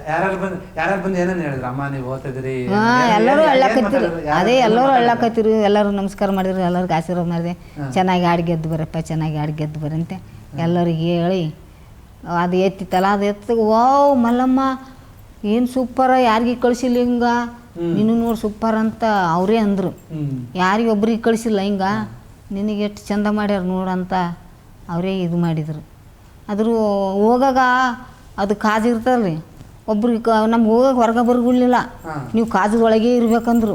ಯಾರ್ಯಾರು ಬಂದು ಏನೇನು ಹೇಳಿದ್ರು? ಅಮ್ಮ ನೀವು ಓದ್ತಿದ್ರಿ? ಎಲ್ಲರೂ ಅಳ್ಳಾಕತ್ತಿರು. ಅದೇ ಎಲ್ಲರೂ ಅಳ್ಳಾಕತ್ತಿರು. ಎಲ್ಲರೂ ನಮಸ್ಕಾರ ಮಾಡಿದ್ರು, ಎಲ್ಲರಿಗೂ ಆಶೀರ್ವಾದ ಮಾಡಿದೆ. ಚೆನ್ನಾಗಿ ಹಾಡು ಗೆದ್ದು ಬರಪ್ಪ, ಚೆನ್ನಾಗಿ ಹಾಡು ಗೆದ್ದು ಬರಂತೆ ಎಲ್ಲರಿಗೆ ಹೇಳಿ ಅದು ಎತ್ತಿತ್ತಲ್ಲ, ಅದು ಎತ್ತ ವಾವ್ ಮಲ್ಲಮ್ಮ ಏನು ಸೂಪರ, ಯಾರಿಗೆ ಕಳಿಸಿಲ್ಲ ಹಿಂಗ, ನೀನು ನೋಡಿ ಸೂಪರ್ ಅಂತ ಅವರೇ ಅಂದರು. ಯಾರಿಗೆ ಒಬ್ರಿಗೆ ಕಳಿಸಿಲ್ಲ ಹಿಂಗ, ನಿನಗೆ ಎಷ್ಟು ಚಂದ ಮಾಡ್ಯಾರ ನೋಡಂತ ಅವರೇ ಇದು ಮಾಡಿದರು. ಆದರೂ ಹೋಗಾಗ ಅದು ಕಾಜು ಇರ್ತಲ್ರಿ, ಒಬ್ರಿಗೆ ನಮ್ಗೆ ಹೋಗಕ್ಕೆ ಹೊರಗೆ ಬರ್ಗುಳ್ಳಿಲ್ಲ, ನೀವು ಕಾಜದೊಳಗೆ ಇರ್ಬೇಕಂದ್ರು.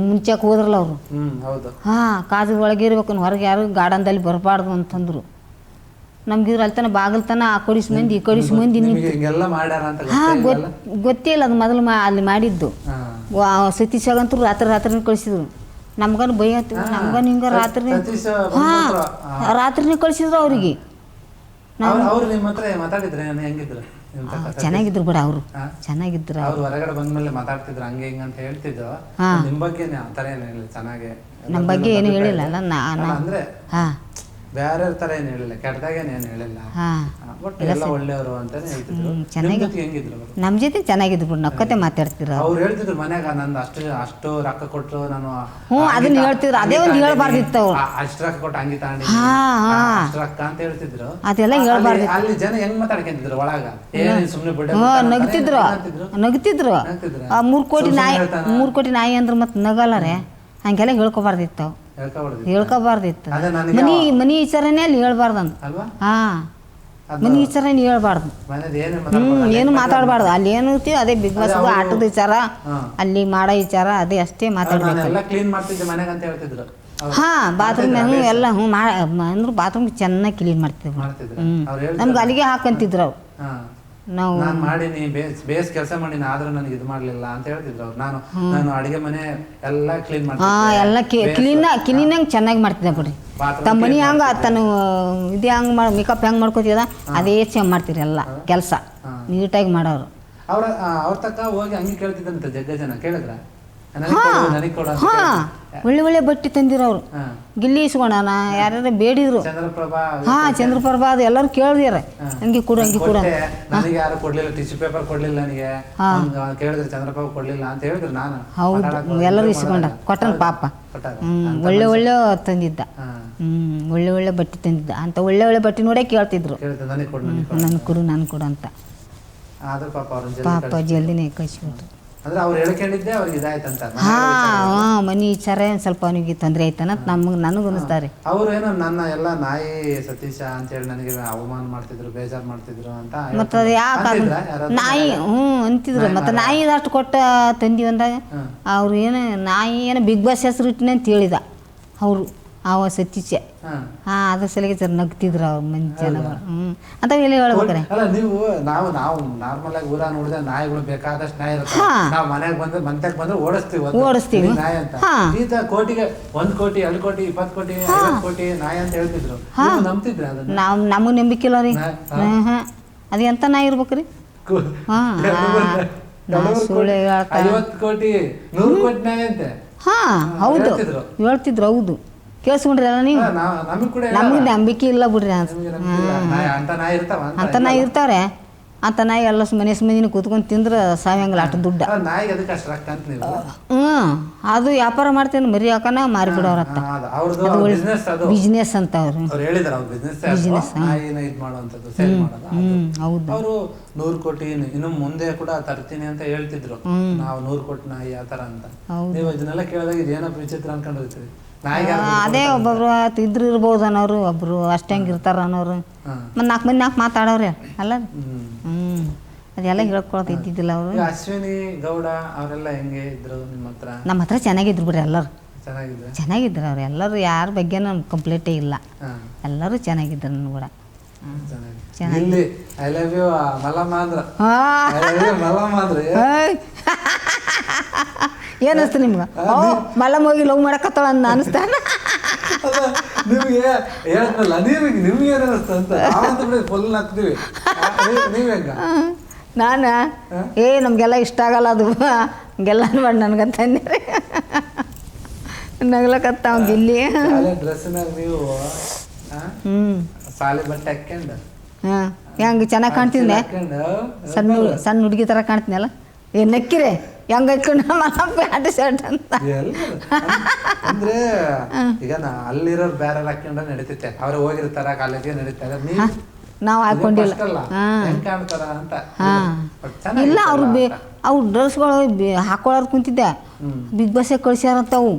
ಮುಂಚೆಗೆ ಹೋದ್ರಲ್ಲ ಅವರು, ಕಾಜದೊಳಗೆ ಇರ್ಬೇಕು, ಹೊರಗೆ ಯಾರು ಗಾರ್ಡನ್ದಲ್ಲಿ ಬರಬಾರ್ದು ಅಂತಂದರು. ನಮ್ಗಿದ್ರ ಅಲ್ಲಿ ತನ ಬಾಗಿಲು ತನ ಆ ಕಡಿಸ್ ಮಂದಿ ಈ ಕಡಿಸ್ ಮಂದಿ ಗೊತ್ತೇ ಇಲ್ಲ. ಅದು ಮೊದಲು ಅಲ್ಲಿ ಮಾಡಿದ್ದು ಸತೀಶಾಗಂತೂ ರಾತ್ರಿನೇ ಕಳಿಸಿದ್ರು. ನಮ್ಗನು ಭಯ ಆಯ್ತು, ನಮ್ಗನು ಹಿಂಗೆ ರಾತ್ರಿನೇ ಕಳಿಸಿದ್ರು ಅವ್ರಿಗೆ. ಚೆನ್ನಾಗಿದ್ರು ಬಿಡ ಅವರು, ಚೆನ್ನಾಗಿದ್ರು. ಹೊರಗಡೆ ಬಂದ್ಮೇಲೆ ಮಾತಾಡ್ತಿದ್ರು ಹಂಗೆ ಹಿಂಗೆ ಅಂತ ಹೇಳ್ತಿದ್ರು. ನಿಮ್ಮ ಬಗ್ಗೆ ಚೆನ್ನಾಗಿ ನಮ್ಮ ಬಗ್ಗೆ ಏನು ಹೇಳಿಲ್ಲ ಅಲ್ಲ ಅಂದ್ರೆ ಬೇರೆ ತರ ಏನು ಹೇಳಿಲ್ಲ, ಕೆಟ್ಟದಾಗೇನು ಏನು ಹೇಳಿಲ್ಲ, ಎಲ್ಲ ಒಳ್ಳೆಯವರು ಅಂತಾನೆ ಹೇಳ್ತಿದ್ರು. ಹೆಂಗಿದ್ರು ನಮ್ಮ ಜೊತೆ ಚೆನ್ನಾಗಿದ್ರು ಬಿಡು, ನಕ್ಕತೆ ಮಾತಾಡ್ತಿದ್ರು. ಅವ್ರು ಹೇಳ್ತಿದ್ರು ಮನ್ಯಾಗ ನಂದು ಅಷ್ಟು ರೊಕ್ಕ ಕೊಟ್ಟರು ನಾನು ಅದನ್ನ ಹೇಳ್ತಿದ್ರು. ಅದೇ ಒಂದು ಹೇಳ್ಬಾರ್ದಿತ್ತು ಅವ್ರು, ಅಷ್ಟು ರೊಕ್ಕ ಕೊಟ್ಟು ಹಂಗಿ ತಗೊಂಡಿ ಅಷ್ಟು ರೊಕ್ಕ ಅಂತ ಹೇಳ್ತಿದ್ರು. ಅದೆಲ್ಲ ಹೇಳ್ಬಾರ್ದು. ಅಲ್ಲಿ ಜನ ಹೆಂಗ್ ಮಾತಾಡ್ಕೊಂತಿದ್ರು ಒಳಗ, ಸುಮ್ನೆ ಬಿಡ ನಗ್ತಿದ್ರು ನಗ್ತಿದ್ರು. 3 ಕೋಟಿ ನಾಯಿ ಅಂದ್ರೆ ಮತ್ತೆ ನಗಲ್ಲರೇ, ಹಂಗೆಲ್ಲ ಹೇಳ್ಕೊಬಾರ್ದಿತ್ತು, ಹೇಳ್ಕೊಬಾರ್ದಿತ್ತು. ಮನಿ ವಿಚಾರನೇ ಅಲ್ಲಿ ಹೇಳ್ಬಾರ್ದಂತ. ಮನಿ ವಿಚಾರನೇ ಹೇಳ್ಬಾರ್ದು, ಏನು ಮಾತಾಡಬಾರ್ದು. ಅಲ್ಲಿ ಏನು ಇರ್ತೀವಿ ಅದೇ ಬಿಗ್ ಬಾಸ್ ಆಟದ ವಿಚಾರ, ಅಲ್ಲಿ ಮಾಡೋ ವಿಚಾರ ಅದೇ ಅಷ್ಟೇ ಮಾತಾಡ್ಬೇಕು. ಬಾತ್ರೂಮ್ ಎಲ್ಲ ಅಂದ್ರೆ ಬಾತ್ರೂಮ್ ಚೆನ್ನಾಗಿ ಕ್ಲೀನ್ ಮಾಡ್ತಿದ್ರು. ನಮ್ಗೆ ಅಲ್ಲಿಗೆ ಹಾಕಂತಿದ್ರು ಅವ್ರು. ನಾವು ಮಾಡೀನಿ, ಬೇಸ್ ಕೆಲಸ ಮಾಡೀನಿ, ಆದ್ರೂ ನನಗೆ ಇದು ಮಾಡ್ಲಿಲ್ಲ ಅಂತ ಹೇಳ್ತಿದ್ರು ಅವ್ರು. ನಾನು ಅಡಿಗೆ ಮನೆ ಎಲ್ಲ ಕ್ಲೀನ್ ಮಾಡ್ತೀನಿ, ಎಲ್ಲ ಕ್ಲೀನಾಗಿ ಚೆನ್ನಾಗಿ ಮಾಡ್ತಿದ್ದೆ ಬಿಡ್ರಿ. ತಮ್ಮ ಮನೆ ಹಂಗ ತನ್ನ ಇದು ಹಂಗೆ ಮಾಡಿ ಮೇಕಪ್ ಹೆಂಗೆ ಮಾಡ್ಕೋತಿದ ಅದೇ ಸೇಮ್ ಮಾಡ್ತೀರಿ ಎಲ್ಲ ಕೆಲಸ ನೀಟಾಗಿ ಮಾಡೋರು. ಅವ್ರ ತಕ್ಕ ಹೋಗಿ ಹಂಗೆ ಕೇಳ್ತಿದ್ದಂತ ಜಗ್ಗ ಜನ ಕೇಳಿದ್ರ? ಒಳ್ಳೆ ಒಳ್ಳೆ ಬಟ್ಟೆ ತಂದಿರೋರು, ಗಿಲ್ಲಿ ಇಸ್ಕೊಂಡಾನ ಯಾರ್ಯಾರು ಬೇಡಿದ್ರು. ಚಂದ್ರಪ್ರಭಾ ಅದು ಎಲ್ಲರೂ ಕೇಳಿದಾರೆ, ಹಂಗೆ ಕೊಡು ಹಂಗೆ ಕೊಡು. ನನಗೆ ಯಾರು ಕೊಡ್ಲಿಲ್ಲ, ಟಿಶ್ಯೂ ಪೇಪರ್ ಕೊಡ್ಲಿಲ್ಲ ನನಗೆ, ಕೇಳಿದ್ರೆ ಚಂದ್ರಪ್ರಭಾ ಕೊಡ್ಲಿಲ್ಲ ಅಂತ ಹೇಳಿದ್ರು. ನಾನು ಹೌದು ಎಲ್ಲರೂ ಇಸ್ಕೊಂಡ ಕೊಟ್ಟನ ಪಾಪ. ಒಳ್ಳೆ ಒಳ್ಳೆ ತಂದಿದ್ದ, ಒಳ್ಳೆ ಒಳ್ಳೆ ಬಟ್ಟೆ ತಂದಿದ್ದ ಅಂತ. ಒಳ್ಳೆ ಒಳ್ಳೆ ಬಟ್ಟೆ ನೋಡೇ ಕೇಳ್ತಿದ್ರು, ನನ್ ಕೊಡು ಅಂತ. ಪಾಪ ಜಲ್ದಿನೇ ಕಳಿಸ್ಬಿಟ್ರು. ಮನಿ ವಿಚಾರ ಸ್ವಲ್ಪ ಅವನಿಗೆ ತೊಂದರೆ ಆಯ್ತಾನ ನನಗೂ ಅನಿಸ್ತಾರೆ. ಅವ್ರು ಏನೋ ನನ್ನ ಎಲ್ಲ ನಾಯಿ ಸತೀಶ ಅಂತ ಹೇಳಿ ನನಗೆ ಅವಮಾನ ಮಾಡ್ತಿದ್ರು, ಬೇಜಾರು ಮಾಡ್ತಿದ್ರು ಅಂತ. ಮತ್ತೆ ಅದು ಯಾಕೆ ನಾಯಿ ಅಂತಿದ್ರು. ಮತ್ತೆ ನಾಯಿ ಅಷ್ಟು ಕೊಟ್ಟ ತಂದೀವಿ ಅಂದಾಗ ಅವ್ರು ಏನು ನಾಯಿ ಏನೋ ಬಿಗ್ ಬಾಸ್ ಹೆಸರು ಇಟ್ಟಿನ ಅಂತ ಹೇಳಿದ ಅವರು, ಅವ ಸತೀಶ. ಅದ್ರ ಸಲಿಗೆ ಸರ್ ನಗ್ತಿದ್ರು ಅವ್ರು ಮಂದಿ ಜನಗಳು. ಅಂತ ಹೇಳಿ ಹೇಳ್ಬೇಕಾರೆ ನೀವು ನಾವು ನಾರ್ಮಲ್ ಆಗಿ ಊರ ನೋಡಿದ್ರೆ ನಾಯಿಗಳು ಬೇಕಾದಷ್ಟು ನಾಯಿ ಇರುತ್ತೆ. ನಾವು ಮನೆಗೆ ಬಂದ್ರೆ ಮಂತ್ಯಾಗ ಬಂದ್ರೆ ಓಡಿಸ್ತೀವಿ ನಾಯಿ ಅಂತ. ಈತ ಕೋಟಿಗೆ 1 ಕೋಟಿ 2 ಕೋಟಿ 20 ಕೋಟಿ 50 ಕೋಟಿ ನಾಯಿ ಅಂತ ಹೇಳ್ತಿದ್ರು. ನಂಬ್ತಿದ್ರ ಅದನ್ನ? ನಮಗೆ ನಂಬಿಕೆ ಇಲ್ಲ ರೀ. ಅದು ಎಂತ ನಾಯಿ ಇರ್ಬೇಕ್ರಿ? 50 ಕೋಟಿ 100 ಕೋಟಿ ನಾಯಿ ಅಂತೆ. ಹೌದು ಹೇಳ್ತಿದ್ರು. ಹೌದು ಕೇಳಿಸ್ಕೊಂಡ್ರಿ ಎಲ್ಲ ನೀವು? ನಮಗೆ ನಂಬಿಕೆ ಇಲ್ಲ ಬಿಡ್ರಿ. ಅಂತ ನಾಯಿ ಇರ್ತಾರೆ, ಅಂತ ನಾಯಿ ಎಲ್ಲ ಮನೆ ಕೂತ್ಕೊಂಡು ತಿಂದ್ರೆ ಸಾಯಂಗಿಲ್ಲ ಅಷ್ಟು ದುಡ್ಡು. ಅದು ವ್ಯಾಪಾರ ಮಾಡ್ತೇನೆ, ಮರಿ ಹಾಕನ ಮಾರಿಬಿಡೋರತ್ತ. ಬಿಸ್ನೆಸ್ ಅಂತ ಅವ್ರು ಬಿಸ್ನೆಸ್. ಹೌದು. ಅವರು 100 ಕೋಟಿ ಇನ್ನು ಮುಂದೆ ಕೂಡ ತರ್ತೀನಿ ಅಂತ ಹೇಳ್ತಿದ್ರು. ನಾವು 100 ಕೋಟಿ ನಾಯಿ ಆ ತರ ಅಂತ. ನೀವು ಇದನ್ನೆಲ್ಲ ಕೇಳಿದಾಗ ಇದೇನೋ ವಿಚಿತ್ರ ಅನ್ಕೊಂಡಿರ್ತೀವಿ. ಅದೇ ಒಬ್ಬೊಬ್ರು ಇದ್ರು ಇರ್ಬೋದು ಅನ್ನೋರು, ಒಬ್ರು ಅಷ್ಟಂಗೆ ಇರ್ತಾರ ಅನ್ನೋರು. ಮತ್ತೆ 4 ಮಂದಿ 4 ಮಾತಾಡೋರೆ ಅಲ್ಲ. ಅದೆಲ್ಲ ಹೇಳ್ಕೊಳತ್ ಇದ್ದಿದ್ದಿಲ್ಲ ಅವರು. ಅಶ್ವಿನಿ ಗೌಡ ಅವರೆಲ್ಲ ಹೆಂಗೆ ಇದ್ರು ನಿಮ್ಮ ಹತ್ರ? ನಮ್ಮ ಹತ್ರ ಚೆನ್ನಾಗಿದ್ರು ಬಿಡ್ರಿ, ಎಲ್ಲರೂ ಚೆನ್ನಾಗಿದ್ರು. ಅವ್ರು ಎಲ್ಲರೂ ಯಾರ ಬಗ್ಗೆ ನಮ್ಗೆ ಕಂಪ್ಲೇಂಟೇ ಇಲ್ಲ, ಎಲ್ಲರೂ ಚೆನ್ನಾಗಿದ್ರು. ನನ್ನ ಕೂಡ ಚೆನ್ನಾಗಿ ಐ ಲವ್ ಯು ಮಲ್ಲಮ್ಮ ಅಂದ್ರ ಏನಿಸ್ತು ನಿಮ್ಗೆ? ಮಲ್ಲಮ್ಮ ಹೋಗಿ ಲವ್ ಮಾಡಕತ್ತಾಳ ಅಂತ ಅನಿಸ್ತಾ? ನಿಮ್ಗೆ ಹೇಳ್ತಲ್ಲ, ನಿಮ್ಗೆ ಏನಿಸ್ತ ಅಂತ ಫುಲ್ ಹಾಕ್ತೀವಿ. ನಾನು ನಮಗೆಲ್ಲ ಇಷ್ಟ ಆಗಲ್ಲ ಅದು, ಹಂಗೆಲ್ಲ ಮಾಡಿ ನನಗಂತಂದೆ ನಗ್ಲಕತ್ತಾವ ಗಿಲ್ಲಿ. ಡ್ರೆಸ್ನಾಗ ನೀವು ಸಾಲಿ ಬಟ್ಟೆ ಹಾಕ್ಯಂಡು ಹೆಂಗೆ ಚೆನ್ನಾಗಿ ಕಾಣ್ತಿದ್ದೆ ಸಣ್ಣ ಹುಡುಗಿ ಥರ ಕಾಣ್ತೀನಲ್ಲ ಏನು ನಕ್ಕಿರೆ ಹೆಂಗೆ ಹಾಕೊಂಡು ಪ್ಯಾಂಟ್ ಶರ್ಟ್ ಅಂತ ಅಂದ್ರೆ ಈಗ ಅಲ್ಲಿರೋರು ಬೇರೆ ಹಾಕೊಂಡ್ರೆ ನಡೀತೈತೆ ಅವ್ರು ಹೋಗಿರ್ತಾರ ಕಾಲೇಜಿಗೆ ನಡೀತಾರೆ ನಾವು ಹಾಕೊಂಡಿಲ್ಲ ಇಲ್ಲ ಅವ್ರು ಡ್ರೆಸ್ಗಳು ಹಾಕೊಳ್ಳೋರು ಕುಂತಿದ್ದೆ ಬಿಗ್ ಬಾಸ್ಗೆ ಕಳ್ಸ್ಯಾರಂತ ಅವು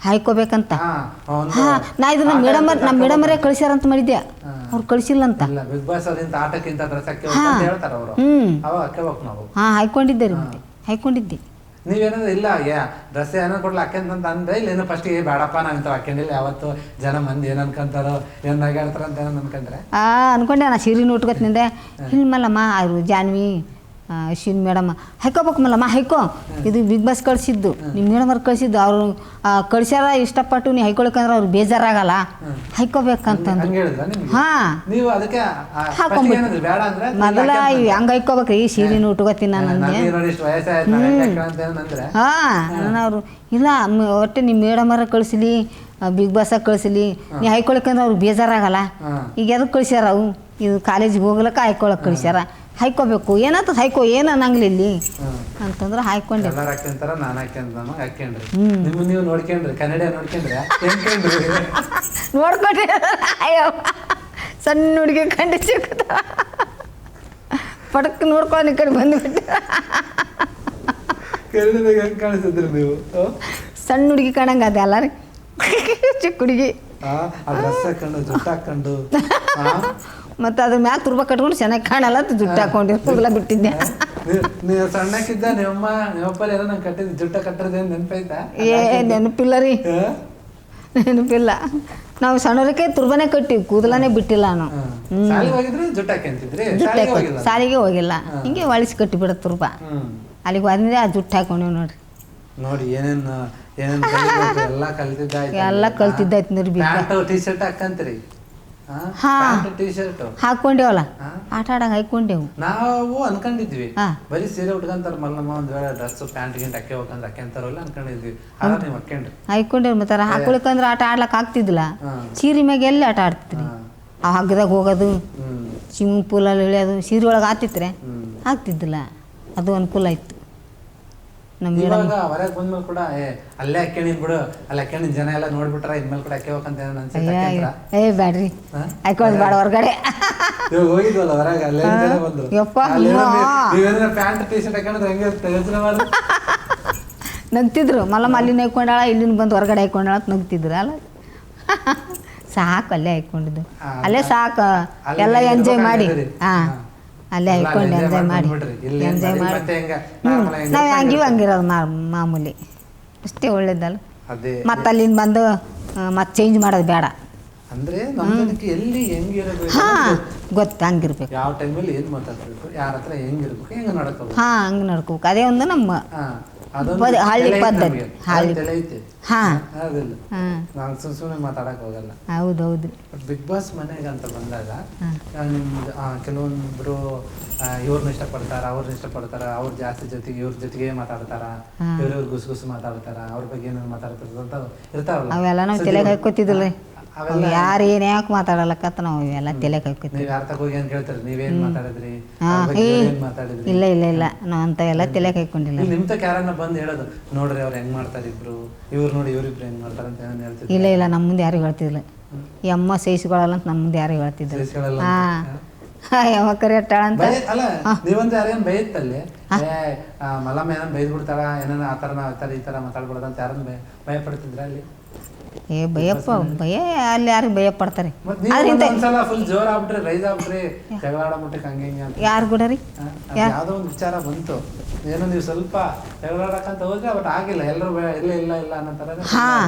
ಹಾಯ್ಕೋಬೇಕಂತ ನಾ ಇದು ನಮ್ಮ ಮೇಡಮರೇ ಕಳ್ಸ್ಯಾರಂತ ಮಾಡಿದ್ದೆ ಅವ್ರು ಕಳ್ಸಿಲ್ಲ ಅಂತ ಹಾಯ್ಕೊಂಡಿದ್ದೆ ರೀ ಮತ್ತೆ ಹಾಯ್ಕೊಂಡಿದ್ದೆ ನೀವೇನಾದ್ರು ಇಲ್ಲ ಡ್ರೆಸ್ ಏನೋ ಕೊಡ್ಲಿ ಹಾಕ್ಯಂತ ಅಂದ್ರೆ ಇಲ್ಲ ಏನೋ ಫಸ್ಟ್ ಬೇಡಪ್ಪ ನಾ ಇಂಥ ಹಾಕ್ಯಂಡಿಲ್ಲ ಯಾವತ್ತು ಜನ ಮಂದಿ ಏನ್ ಅನ್ಕೊಂತಾರೋ ಏನ್ ನಗಾಡ್ತಾರ ಅಂತ ಏನೋ ಅನ್ಕೊಂಡ್ರೆ ಅನ್ಕೊಂಡೆ ನಾ ಸೀರೆನ ಉಟ್ಕೊತಿದ್ದೆ ಇಲ್ಮಲ್ಲಮ್ಮ ಅವರು ಜಾನ್ವಿ ಅಶ್ವಿನ್ ಮೇಡಮ್ ಹಾಯ್ಕೋಬೇಕು ಮಲ್ಲಮ್ಮ ಹಾಯ್ಕೋ ಇದು ಬಿಗ್ ಬಾಸ್ ಕಳ್ಸಿದ್ದು ನಿಮ್ಮ ಮೇಡಮವ್ರು ಕಳ್ಸಿದ್ದು ಅವರು ಕಳ್ಸ್ಯಾರ ಇಷ್ಟಪಟ್ಟು ನೀವು ಹಾಯ್ಕೊಳಕಂದ್ರೆ ಅವ್ರು ಬೇಜಾರಾಗಲ್ಲ ಹಾಯ್ಕೋಬೇಕಂತಂದು ಮೊದಲ ಹಂಗೆ ಹಾಯ್ಕೋಬೇಕ್ರಿ ಸೀರೆನ ಉಟ್ಕೋತೀನಿ ನಾನು ಅವರು ಇಲ್ಲ ಒಟ್ಟೆ ನಿಮ್ಮ ಮೇಡಮರ ಕಳಿಸ್ಲಿ ಬಿಗ್ ಬಾಸಾಗ ಕಳಿಸ್ಲಿ ನೀವು ಹಾಯ್ಕೊಳಕಂದ್ರೆ ಅವ್ರು ಬೇಜಾರಾಗಲ್ಲ ಈಗ ಎದಕ್ಕೆ ಕಳ್ಸ್ಯಾರ ಅವು ಇದು ಕಾಲೇಜಿಗೆ ಹೋಗ್ಲಕ್ಕ ಹಾಯ್ಕೊಳಕ್ಕೆ ಕಳಿಸ್ಯಾರ ಹಾಯ್ಕೋಬೇಕು ಏನಾಯ್ತು ಹಾಯ್ಕೋ ಏನು ಅನ್ನಂಗಿಲ್ಲ ಇಲ್ಲಿ ಅಂತಂದ್ರೆ ಹಾಯ್ಕೊಂಡೆ ನೀವು ನೋಡ್ಕೊಂಡ್ರಿ ಕನ್ನಡ ನೋಡ್ಕೊಂಡ್ರೆ ನೋಡ್ಕೊಂಡ್ರೆ ಅಯ್ಯೋ ಸಣ್ಣ ಹುಡುಗಿ ಕಂಡು ಸಿಕ್ಕ ಪಟಕ್ ನೋಡ್ಕೊಂಡು ಈ ಕಡೆ ಬಂದ್ಬಿಟ್ಟು ಹೆಂಗ್ ಕಾಣಿಸಿದ್ರಿ ನೀವು ಸಣ್ಣ ಹುಡುಗಿ ಕಾಣಂಗ ಅದೇ ಅಲ್ಲ ರೀ ಚಿಕ್ಕ ಹುಡುಗಿ ಹಾಕೊಂಡು ಜುಟ್ಟು ಹಾಕೊಂಡು ಮತ್ತೆ ಅದ್ರ ಮ್ಯಾಲ ತುರ್ಬ ಕಟ್ಕೊಂಡು ಚೆನ್ನಾಗಿ ಕಾಣಲ್ಲ ಅಂತ ಜುಟ್ಟು ಹಾಕೊಂಡಿರ್ ಕೂದಲ ಬಿಟ್ಟಿದ್ದೆ ನೀವು ಸಣ್ಣಕ್ಕಿದ್ದ ನಿಮ್ಮಪ್ಪ ಏನೋ ನಂಗೆ ಕಟ್ಟಿದ್ ಜುಟ್ಟ ಕಟ್ಟೋದೇ ನೆನಪೈತಾ ನೆನಪಿಲ್ಲ ರೀ ನೆನಪಿಲ್ಲ ನಾವು ಸಣ್ಣರಕ್ಕೆ ತುರ್ಬನೇ ಕಟ್ಟಿವಿ ಕೂದಲನೇ ಬಿಟ್ಟಿಲ್ಲ ನಾವು ಸಾಲಿಗೆ ಹೋಗಿಲ್ಲ ಹಿಂಗೆ ಒಳಿಸಿ ಕಟ್ಟಿ ಬಿಡ ತುರ್ಬ ಅಲ್ಲಿಗೆ ಹೋದ್ರೆ ಆ ಜುಟ್ಟು ಹಾಕೊಂಡಿವ್ ನೋಡ್ರಿ ನೋಡಿ ಏನೇನು ಎಲ್ಲ ಕಲ್ತಿದ್ದಾಯ್ತು ನೋಡ್ರಿ ಟಿ ಶರ್ಟ್ ಹಾಕಂತೀರಿ ಹಾಕೊಂಡೇವಲ್ಲ ಆಟ ಆಡಂಗ ಹಾಕೊಂಡೇವು ನಾವು ಅನ್ಕೊಂಡಿದ್ವಿ ಬರೀ ಸೀರೆ ಉಟ್ಕೊಂತಾರ ಮಲ್ಲಮ್ಮ ಒಂದ್ ವೇಳೆ ಡ್ರೆಸ್ ಪ್ಯಾಂಟ್ ಗಿಂಟ್ ಹಾಕಿ ಹೋಗಂತ ಹಾಕ್ಯಂತಾರಲ್ಲ ಅನ್ಕೊಂಡಿದ್ವಿ ನೀವು ಹಾಕೊಂಡೇವ್ ಮತ್ತಾರ ಹಾಕೊಳಕಂದ್ರ ಆಟ ಆಡ್ಲಕ್ ಆಗ್ತಿದ್ದಿಲ್ಲ ಸೀರೆ ಮ್ಯಾಗ ಎಲ್ಲಿ ಆಟ ಆಡ್ತಿದ್ರಿ ಆ ಹಗ್ಗದಾಗ ಹೋಗೋದು ಸ್ವಿಮ್ಮಿಂಗ್ ಪೂಲಲ್ಲಿ ಇಳಿಯೋದು ಸೀರೆ ಒಳಗೆ ಆತಿತ್ರೆ ಆಗ್ತಿದ್ದಿಲ್ಲ ಅದು ಅನುಕೂಲ ಆಯ್ತು ಇವಾಗ ಹೊರಗೆ ಬಂದ್ಮೇಲೆ ಕೂಡ ಅಲ್ಲೇ ಹಾಕ್ಯಣಿನ್ ಬಿಡು ಅಲ್ಲಿ ಹಾಕ್ಯಣಿನ್ ಜನ ಎಲ್ಲ ನೋಡ್ಬಿಟ್ರ ಇನ್ಮೇಲೆ ಕೂಡ ಹಾಕ್ಯಬೇಕಂತ ಏ ಬ್ಯಾಡ್ರಿ ಹಾಕೋದು ಬೇಡ ಹೊರಗಡೆ ಹೋಗಿದ್ವಲ್ಲ ಹೊರಗೆ ಅಲ್ಲೇ ಜನ ಬಂದ್ರು ನೀವೇನಾರ ಪ್ಯಾಂಟ್ ಟಿ ಶರ್ಟ್ ಹಾಕೊಂಡ್ರೆ ಹೆಂಗೆ ಯೋಚನೆ ಮಾಡಿ ನಗ್ತಿದ್ರು ಮಲ್ಲಮ್ಮ ಅಲ್ಲಿನ ಹಾಕೊಂಡಾಳ ಇಲ್ಲಿನ ಬಂದು ಹೊರಗಡೆ ಹಾಕೊಂಡಾಳ ಅಂತ ನಗ್ತಿದ್ರು ಅಲ್ಲ ಸಾಕು ಅಲ್ಲೇ ಹಾಕೊಂಡಿದ್ದು ಅಲ್ಲೇ ಸಾಕು ಎಲ್ಲ ಎಂಜಾಯ್ ಮಾಡಿ ಅಲ್ಲೇ ಹಾಕೊಂಡು ಎಂಜಾಯ್ ಮಾಡಿ ನಾವು ಹಂಗಿವ್ ಹಂಗಿರೋದು ಮಾಮೂಲಿ ಅಷ್ಟೇ ಒಳ್ಳೇದಲ್ಲ ಮತ್ತೆ ಅಲ್ಲಿಂದ ಬಂದು ಮತ್ತೆ ಚೇಂಜ್ ಮಾಡೋದು ಬೇಡ ಅಂದ್ರೆ ಎಲ್ಲಿ ಹೆಂಗಿರಬೇಕು ಗೊತ್ತು ಹಂಗಿರ್ಬೇಕು ಯಾವ ಟೈಮಲ್ಲಿ ಏನು ಮಾತಾಡ್ಬೇಕು ಯಾರ ಹತ್ರ ಹೆಂಗಿರ್ಬೇಕು ಹೆಂಗೆ ನಡ್ಕೋಬೇಕು ಹಂಗೆ ನಡ್ಕೋಬೇಕು ಅದೇ ಒಂದು ನಮ್ಮ ಹಳ್ಳಿ ಪದ್ಧತಿ ಹಳ್ಳಿ ಸುಮ್ಮನೆ ಮಾತಾಡಕ್ ಹೋಗಲ್ಲ ಹೌದೌದು ಬಿಗ್ ಬಾಸ್ ಮನೆಗೆ ಅಂತ ಬಂದಾಗ ನಿಮ್ದು ಕೆಲವೊಂದ್ರು ಇವ್ರನ್ನ ಇಷ್ಟಪಡ್ತಾರ ಅವ್ರನ್ನ ಇಷ್ಟಪಡ್ತಾರ ಅವ್ರ ಜಾಸ್ತಿ ಜೊತೆಗೆ ಇವ್ರ ಜೊತೆಗೆ ಮಾತಾಡ್ತಾರ ಇವ್ರ ಗುಸು ಮಾತಾಡ್ತಾರ ಅವ್ರ ಬಗ್ಗೆ ಏನೇನು ಮಾತಾಡ್ತಾರ ಇರ್ತಾವಲ್ಲ ಅವೆಲ್ಲ ನಾವು ತಲೆಗೆ ಹಾಕೋತಿದ್ದಿಲ್ಲ ಯಾರು ಏನ್ ಯಾಕೆ ಮಾತಾಡಲಕತ್ತ ನಾವು ಇವೆಲ್ಲ ತಲೆ ಕೈಕೋತೀವಿ ಇಲ್ಲ ಇಲ್ಲ ಇಲ್ಲ ನಾವು ಅಂತವೆಲ್ಲ ತಲೆ ಕೈಕೊಂಡಿಲ್ಲ ಬಂದು ಹೇಳೋದು ನೋಡ್ರಿ ಅವ್ರು ಹೆಂಗ್ ಮಾಡ್ತಾರೆ ಇಬ್ರು ಇವ್ರು ನೋಡಿ ಇವ್ರಿಬ್ರು ಹೆಂಗ್ ಮಾಡ್ತಾರೆ ಅಂತ ಹೇಳ್ತಿದ್ರು ಇಲ್ಲ ಇಲ್ಲ ನಮ್ಮ ಮುಂದೆ ಯಾರು ಹೇಳ್ತಿದ್ದಿಲ್ಲ ಈ ಅಮ್ಮ ಸಹಿಸ್ಕೊಳ್ಳಲ್ಲ ಅಂತ ನಮ್ಮ ಮುಂದೆ ಯಾರು ಹೇಳ್ತಿದ್ರು ಯಾವ ಕರೆಕ್ಟಾಳ ಅಂತ ಅಲ್ಲ ನೀವಂತ ಯಾರೇನ್ ಬೈತ್ತಲ್ಲಿ ಮಲಮ್ಮ ಏನನ್ ಬೈದ್ ಬಿಡ್ತಾರ ಏನಾರ ಆತರ ಈ ತರ ಮಾತಾಡ್ಬಿಡೋದು ಅಂತ ಯಾರನ್ನ ಭಯ ಪಡ್ತಿದ್ರ ಅಲ್ಲಿ ಭಯಪ್ಪ ಭಯ ಅಲ್ಲಿ ಯಾರು ಭಯ ಪಡ್ತಾರೆ ಯಾರು ಕೂಡ ರೀ ಯಾವ್ದೋ ಒಂದು ವಿಚಾರ ಬಂತು ಏನೋ ನೀವು ಸ್ವಲ್ಪ ಜಗಳಾಡಕಂತ ಹೋದ್ರೆ ಬಟ್ ಆಗಿಲ್ಲ ಎಲ್ಲರೂ ಇಲ್ಲ ಇಲ್ಲ ಇಲ್ಲ ಅನ್ನೋ ತರ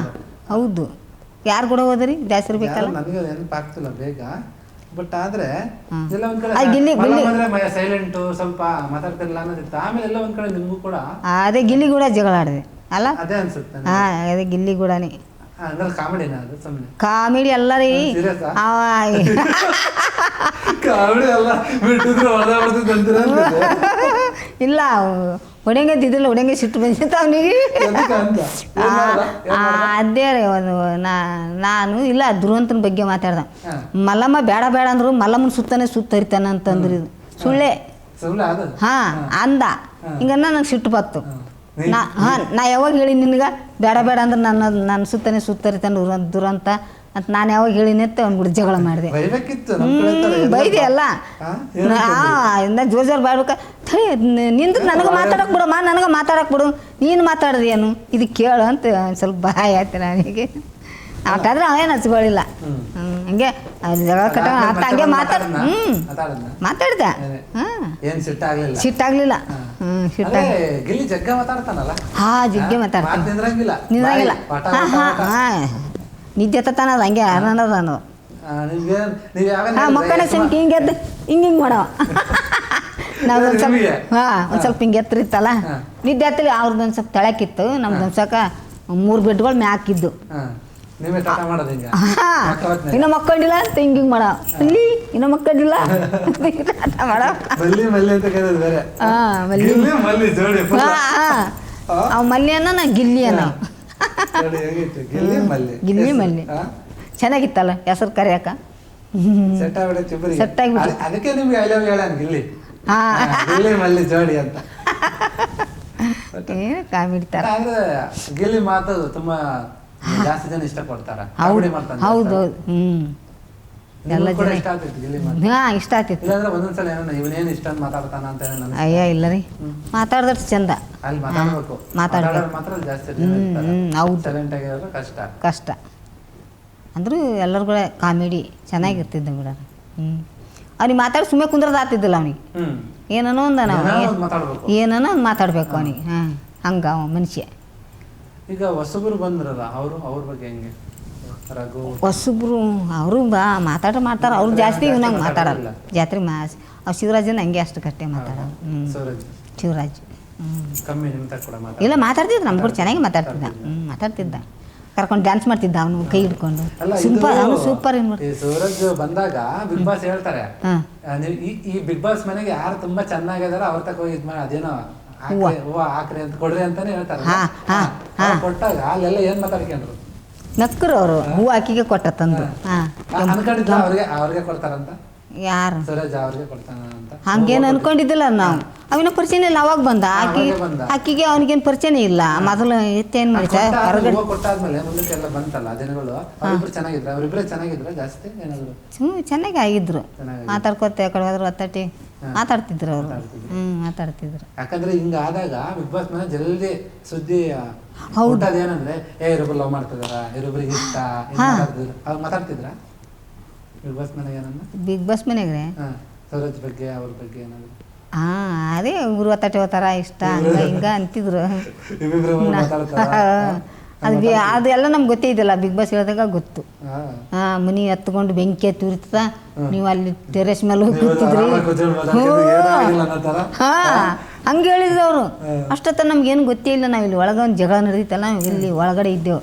ಹೌದು ಯಾರು ಕೂಡ ಹೋದ್ರಿ ಜಾಸ್ತಿ ಇರ್ಬೇಕಲ್ಲ ನನಗೆ ನೆನಪಾಗ್ತಿಲ್ಲ ಬೇಗ ಬಟ್ ಆದ್ರೆ ಎಲ್ಲ ಒಂದ್ ಕಡೆ ಸೈಲೆಂಟ್ ಸ್ವಲ್ಪ ಮಾತಾಡ್ತಿರ್ಲಿಲ್ಲ ಅನ್ನೋದಿತ್ತು ಆಮೇಲೆ ಎಲ್ಲ ಒಂದ್ ಕಡೆ ನಿಮ್ಗೂ ಕೂಡ ಅದೇ ಗಿಲ್ಲಿ ಕೂಡ ಜಗಳ ಆಡಿದೆ ಅಲ್ಲ ಅದೇ ಅನ್ಸುತ್ತೆ ಅದೇ ಗಿಲ್ಲಿ ಕೂಡನೇ ಕಾಮಿಡಿ ಅಲ್ಲ ರೀ ಇಲ್ಲ ಹೊಡೆಂಗದ್ದಿದ್ದಿಲ್ಲ ಹೊಡೆಂಗೆ ಸಿಟ್ಟು ಬಂದಿತ್ತು ಅವನಿಗೆ. ಅದೇ ರೀ ಒಂದು ನಾನು ಇಲ್ಲ ಧ್ರುವಂತನ ಬಗ್ಗೆ ಮಾತಾಡ್ದ. ಮಲ್ಲಮ್ಮ ಬೇಡ ಬೇಡ ಅಂದ್ರು ಮಲ್ಲಮ್ಮನ ಸುತ್ತಾನೆ ಸುತ್ತರಿತಾನ ಅಂತಂದ್ರಿ. ಇದು ಸುಳ್ಳೆ. ಹಾಂ ಅಂದ. ಹಿಂಗನ್ನ ನಂಗೆ ಸಿಟ್ಟು ಬತ್ತು. ನಾ ಯಾವಾಗ ಹೇಳಿ ನಿನ್ಗೆ ಬೇಡ ಬೇಡ ಅಂದ್ರೆ ನನ್ನ ಸುತ್ತಾನೆ ಸುತ್ತರಿತಾನೆ ದುರಂತ ಅಂತ ನಾನು ಯಾವಾಗ ಹೇಳಿನಿ ಅಂತ ಅವ್ನು ಜಗಳ ಮಾಡಿದೆ. ಬೈದೆ ಅಲ್ಲ ಇಂದ ಜೋರ್ ಬಾಡ್ಬೇಕ ನಿಂದು ನನಗೆ ಮಾತಾಡಕ್ಕೆ ಬಿಡಮ್ಮ, ನನಗೆ ಮಾತಾಡಕ್ಕೆ ಬಿಡು, ನೀನು ಮಾತಾಡ್ದೇನು ಇದು ಕೇಳು ಅಂತ ಸ್ವಲ್ಪ ಭಯ ಆಯ್ತು ನನಗೆ. ಆಟಾದ್ರೆ ಅವೇನು ಹಚ್ಕೊಳ್ಳಿಲ್ಲ. ಹಂಗೆ ಜಗಳ ಕಟ್ಟ ಹಂಗೆ ಮಾತಾಡ್ದ. ಸಿಟ್ಟಾಗ್ಲಿಲ್ಲ. ಹಾಂ ಜಗ್ಗೆ ಮಾತಾಡ್ತಾನೆ. ನಿಂದ್ರಂಗಿಲ್ಲ. ನಿದ್ದೆ ತತ್ತಾನ ಅದು ಹಂಗೆ ಅನ್ನೋದು ಅನ್ನೋದು. ಹಾಂ ಮಕ್ಕಳ ಸಮಕ್ಕೆ ಹಿಂಗೆದ್ದು ಹಿಂಗೆ ಮಾಡವ. ನಾವು ಒಂದು ಸ್ವಲ್ಪ ಒಂದು ಸ್ವಲ್ಪ ಹಿಂಗೆ ಎತ್ತರ ಇತ್ತಲ್ಲ ನಿದ್ದೆ ಹತ್ತಲಿ ಅವ್ರದ್ದು ಒಂದು ಸ್ವಲ್ಪ ತಳಕಿತ್ತು. ನಮ್ದು ಒಂದು ಸ್ವಲ್ಪ 3 ಬೆಡ್ಗಳು ಮ್ಯಾಕಿದ್ದು. ಇನ್ನೂ ಮಕ್ಕೊಂಡಿಲ್ಲ ಅಂತ ಹಿಂಗೆ ಮಾಡವ. ಅಲ್ಲಿ ಇನ್ನೂ ಮಕ್ಕೊಂಡಿಲ್ಲ ಆಟ ಮಾಡವ. ಹಾಂ ಅವ್ ಮಲ್ಲಿ ಅನ್ನೋ ನಾ ಗಿಲ್ಲಿ ಅನ್ನೋ. ಗಿಲ್ಲಿ ಮಲ್ಲಿ ಚೆನ್ನಾಗಿತ್ತಲ್ಲ ಹೆಸರು ಕರೆಯಕ. ಅದಕ್ಕೆ ನಿಮ್ಗೆ ಐ ಲವ್ ಹೇಳ ಗಿಲ್ಲಿ ಮಲ್ಲಿ ಜೋಡಿ ಅಂತ. ಕಾಮಿಡಿ ತರ ಗಿಲ್ಲಿ ಮಾತು ತುಂಬಾ ಜಾಸ್ತಿ ಜನ ಇಷ್ಟಪಡ್ತಾರ. ಹೌದೌದು. ಎಲ್ಲ ಜನ ಇಷ್ಟ ಆಗ್ತಿತ್ತು. ಒಂದೊಂದ್ಸಲ ಇವನೇನು ಇಷ್ಟ ಮಾತಾಡ್ತಾನ ಅಂತ. ಅಯ್ಯ ಇಲ್ಲ ರೀ ಮಾತಾಡ್ದಷ್ಟು ಚಂದ. ಮಾತಾಡ್ಬೇಕು ಮಾತ್ರ ಜಾಸ್ತಿ. ಹೌದು ಕಷ್ಟ ಅಂದ್ರೂ ಎಲ್ಲರಿಗೂ ಕಾಮಿಡಿ ಚೆನ್ನಾಗಿರ್ತಿದ್ದ ಬಿಡ. ಅವ್ನಿಗೆ ಮಾತಾಡಿ ಸುಮ್ಮನೆ ಕುಂದ್ರದ ಆಗ್ತಿದ್ದಿಲ್ಲ ಅವನಿಗೆ. ಏನೋ ಒಂದು ಏನೋ ಒಂದು ಮಾತಾಡ್ಬೇಕು ಅವನಿಗೆ. ಹಂಗ ಅವ ಮನುಷ್ಯ. ಈಗ ಹೊಸಬರು ಬಂದ್ರಲ್ಲ ಅವ್ರ ಬಗ್ಗೆ ಹೆಂಗೆ? ಹೊಸಬ್ರು ಅವರು ಮಾಡ್ತಾರೆ. ಅವ್ರು ಜಾಸ್ತಿ ನಂಗೆ ಮಾತಾಡಲ್ಲ. ಜಾತ್ರೆ ಅವ್ರು ಶಿವರಾಜನ ಹಂಗೆ ಅಷ್ಟು ಕಟ್ಟೆ ಮಾತಾಡೋದು. ಶಿವರಾಜ್ ಇಲ್ಲ ಮಾತಾಡ್ತಿದ್ದ ನಮ್ಮ ಕೂಡ ಚೆನ್ನಾಗಿ ಮಾತಾಡ್ತಿದ್ದ. ಕರ್ಕೊಂಡು ಡ್ಯಾನ್ಸ್ ಮಾಡ್ತಿದ್ದ ಅವನು ಕೈ ಹಿಡ್ಕೊಂಡು. ಅವನು ಸೂಪರ್. ಶಿವರಾಜ್ ಬಂದಾಗ ಬಿಗ್ ಬಾಸ್ ಹೇಳ್ತಾರೆ ಈ ಬಿಗ್ ಬಾಸ್ ಮನೆಗೆ ಯಾರು ತುಂಬಾ ಚೆನ್ನಾಗಿದಾರ ಅವ್ರ ತಕ ಹೋಗಿ ಅದೇನೋ ಹೂವ ಹಾಕ್ರಿ ಅಂತ ಕೊಡ್ರಿ ಅಂತಾನೆ ಹೇಳ್ತಾರೆ. ಕೊಟ್ಟಾಗ ಅಲ್ಲೆಲ್ಲ ಏನ್ ಮಾತಾಡ್ಕೊಂಡ್ರು? ನಕ್ಕರು ಅವರು ಹೂ ಆಕಿಗೆ ಕೊಟ್ಟ ತಂದು. ಅವ್ರಿಗೆ ಕೊಡ್ತಾರಂತ ಯಾರು? ಶಿವರಾಜ್ ಅವ್ರಿಗೆ ಕೊಡ್ತಾನ ಅಂತ ಹಂಗೇನು ಅನ್ಕೊಂಡಿದ್ದಿಲ್ಲ ನಾವು. ಅವಿನ ಪರಿಚಯ ಇಲ್ಲ. ಅವಾಗ ಬಂದ ಆಕಿಗೆ ಅವನಿಗೇನು ಪರಿಚಯನೇ ಇಲ್ಲ. ಮೊದಲು ಎತ್ತೇನು ಮಾಡಿದ ಹೊರಗಡೆ ಕೊಟ್ಟಾದ್ಮೇಲೆ ಮುಂದಕ್ಕೆ ಎಲ್ಲ ಬಂತಲ್ಲ ದಿನಗಳು. ಅವರಿಬ್ರು ಚೆನ್ನಾಗಿದ್ರು. ಅವರಿಬ್ರೆ ಚೆನ್ನಾಗಿದ್ರು ಜಾಸ್ತಿ ಏನಾದ್ರು ಚೆನ್ನಾಗಿ ಆಗಿದ್ರು. ಮಾತಾಡ್ಕೊತ ಕಡೆ ಹೋದ್ರು ಒತ್ತಟಿ ಮಾತಾಡ್ತಿದ್ರು ಅವರು. ಮಾತಾಡ್ತಿದ್ರು. ಯಾಕಂದ್ರೆ ಹಿಂಗ ಆದಾಗ ಬಿಗ್ ಬಾಸ್ ಮನೆ ಜಲ್ದಿ ಸುದ್ದಿ ಏನಂದ್ರೆ ಇವರಿಬ್ರು ಲವ್ ಮಾಡ್ತಿದಾರ, ಇವರಿಬ್ರಿಗೆ ಇಷ್ಟ ಅವ್ರು ಮಾತಾಡ್ತಿದ್ರ ಬಿಗ್ ಬಾಸ್ ಮನೆಗೆ ಸರೋಜ್ ಬಗ್ಗೆ ಅವ್ರ ಬಗ್ಗೆ ಏನಾದ್ರು? ಅದೇ ಊರು ಒತ್ತಟೆ ಹೋತಾರ ಇಷ್ಟ ಹಿಂಗ ಅಂತಿದ್ರು. ಅದೆಲ್ಲ ನಮ್ಗೆ ಗೊತ್ತೇ ಇದ್ದಿಲ್ಲ. ಬಿಗ್ ಬಾಸ್ ಹೇಳಿದಾಗ ಗೊತ್ತು. ಮನಿ ಹತ್ಕೊಂಡು ಬೆಂಕಿ ಹತ್ತಿ ಉರಿತದ, ನೀವು ಅಲ್ಲಿ ಟೆರೆಸ್ ಮೇಲೆ ಹೋಗಿ ಕೂತಿದ್ರಿ. ಹಂಗೆ ಹೇಳಿದ್ರು ಅವರು. ಅಷ್ಟೊತ್ತ ನಮ್ಗೇನು ಗೊತ್ತೇ ಇಲ್ಲ. ನಾವು ಇಲ್ಲಿ ಒಳಗೆ ಒಂದು ಜಗಳ ನಡೆದಿತ್ತಲ್ಲ, ನಾವು ಇಲ್ಲಿ ಒಳಗಡೆ ಇದ್ದೇವು.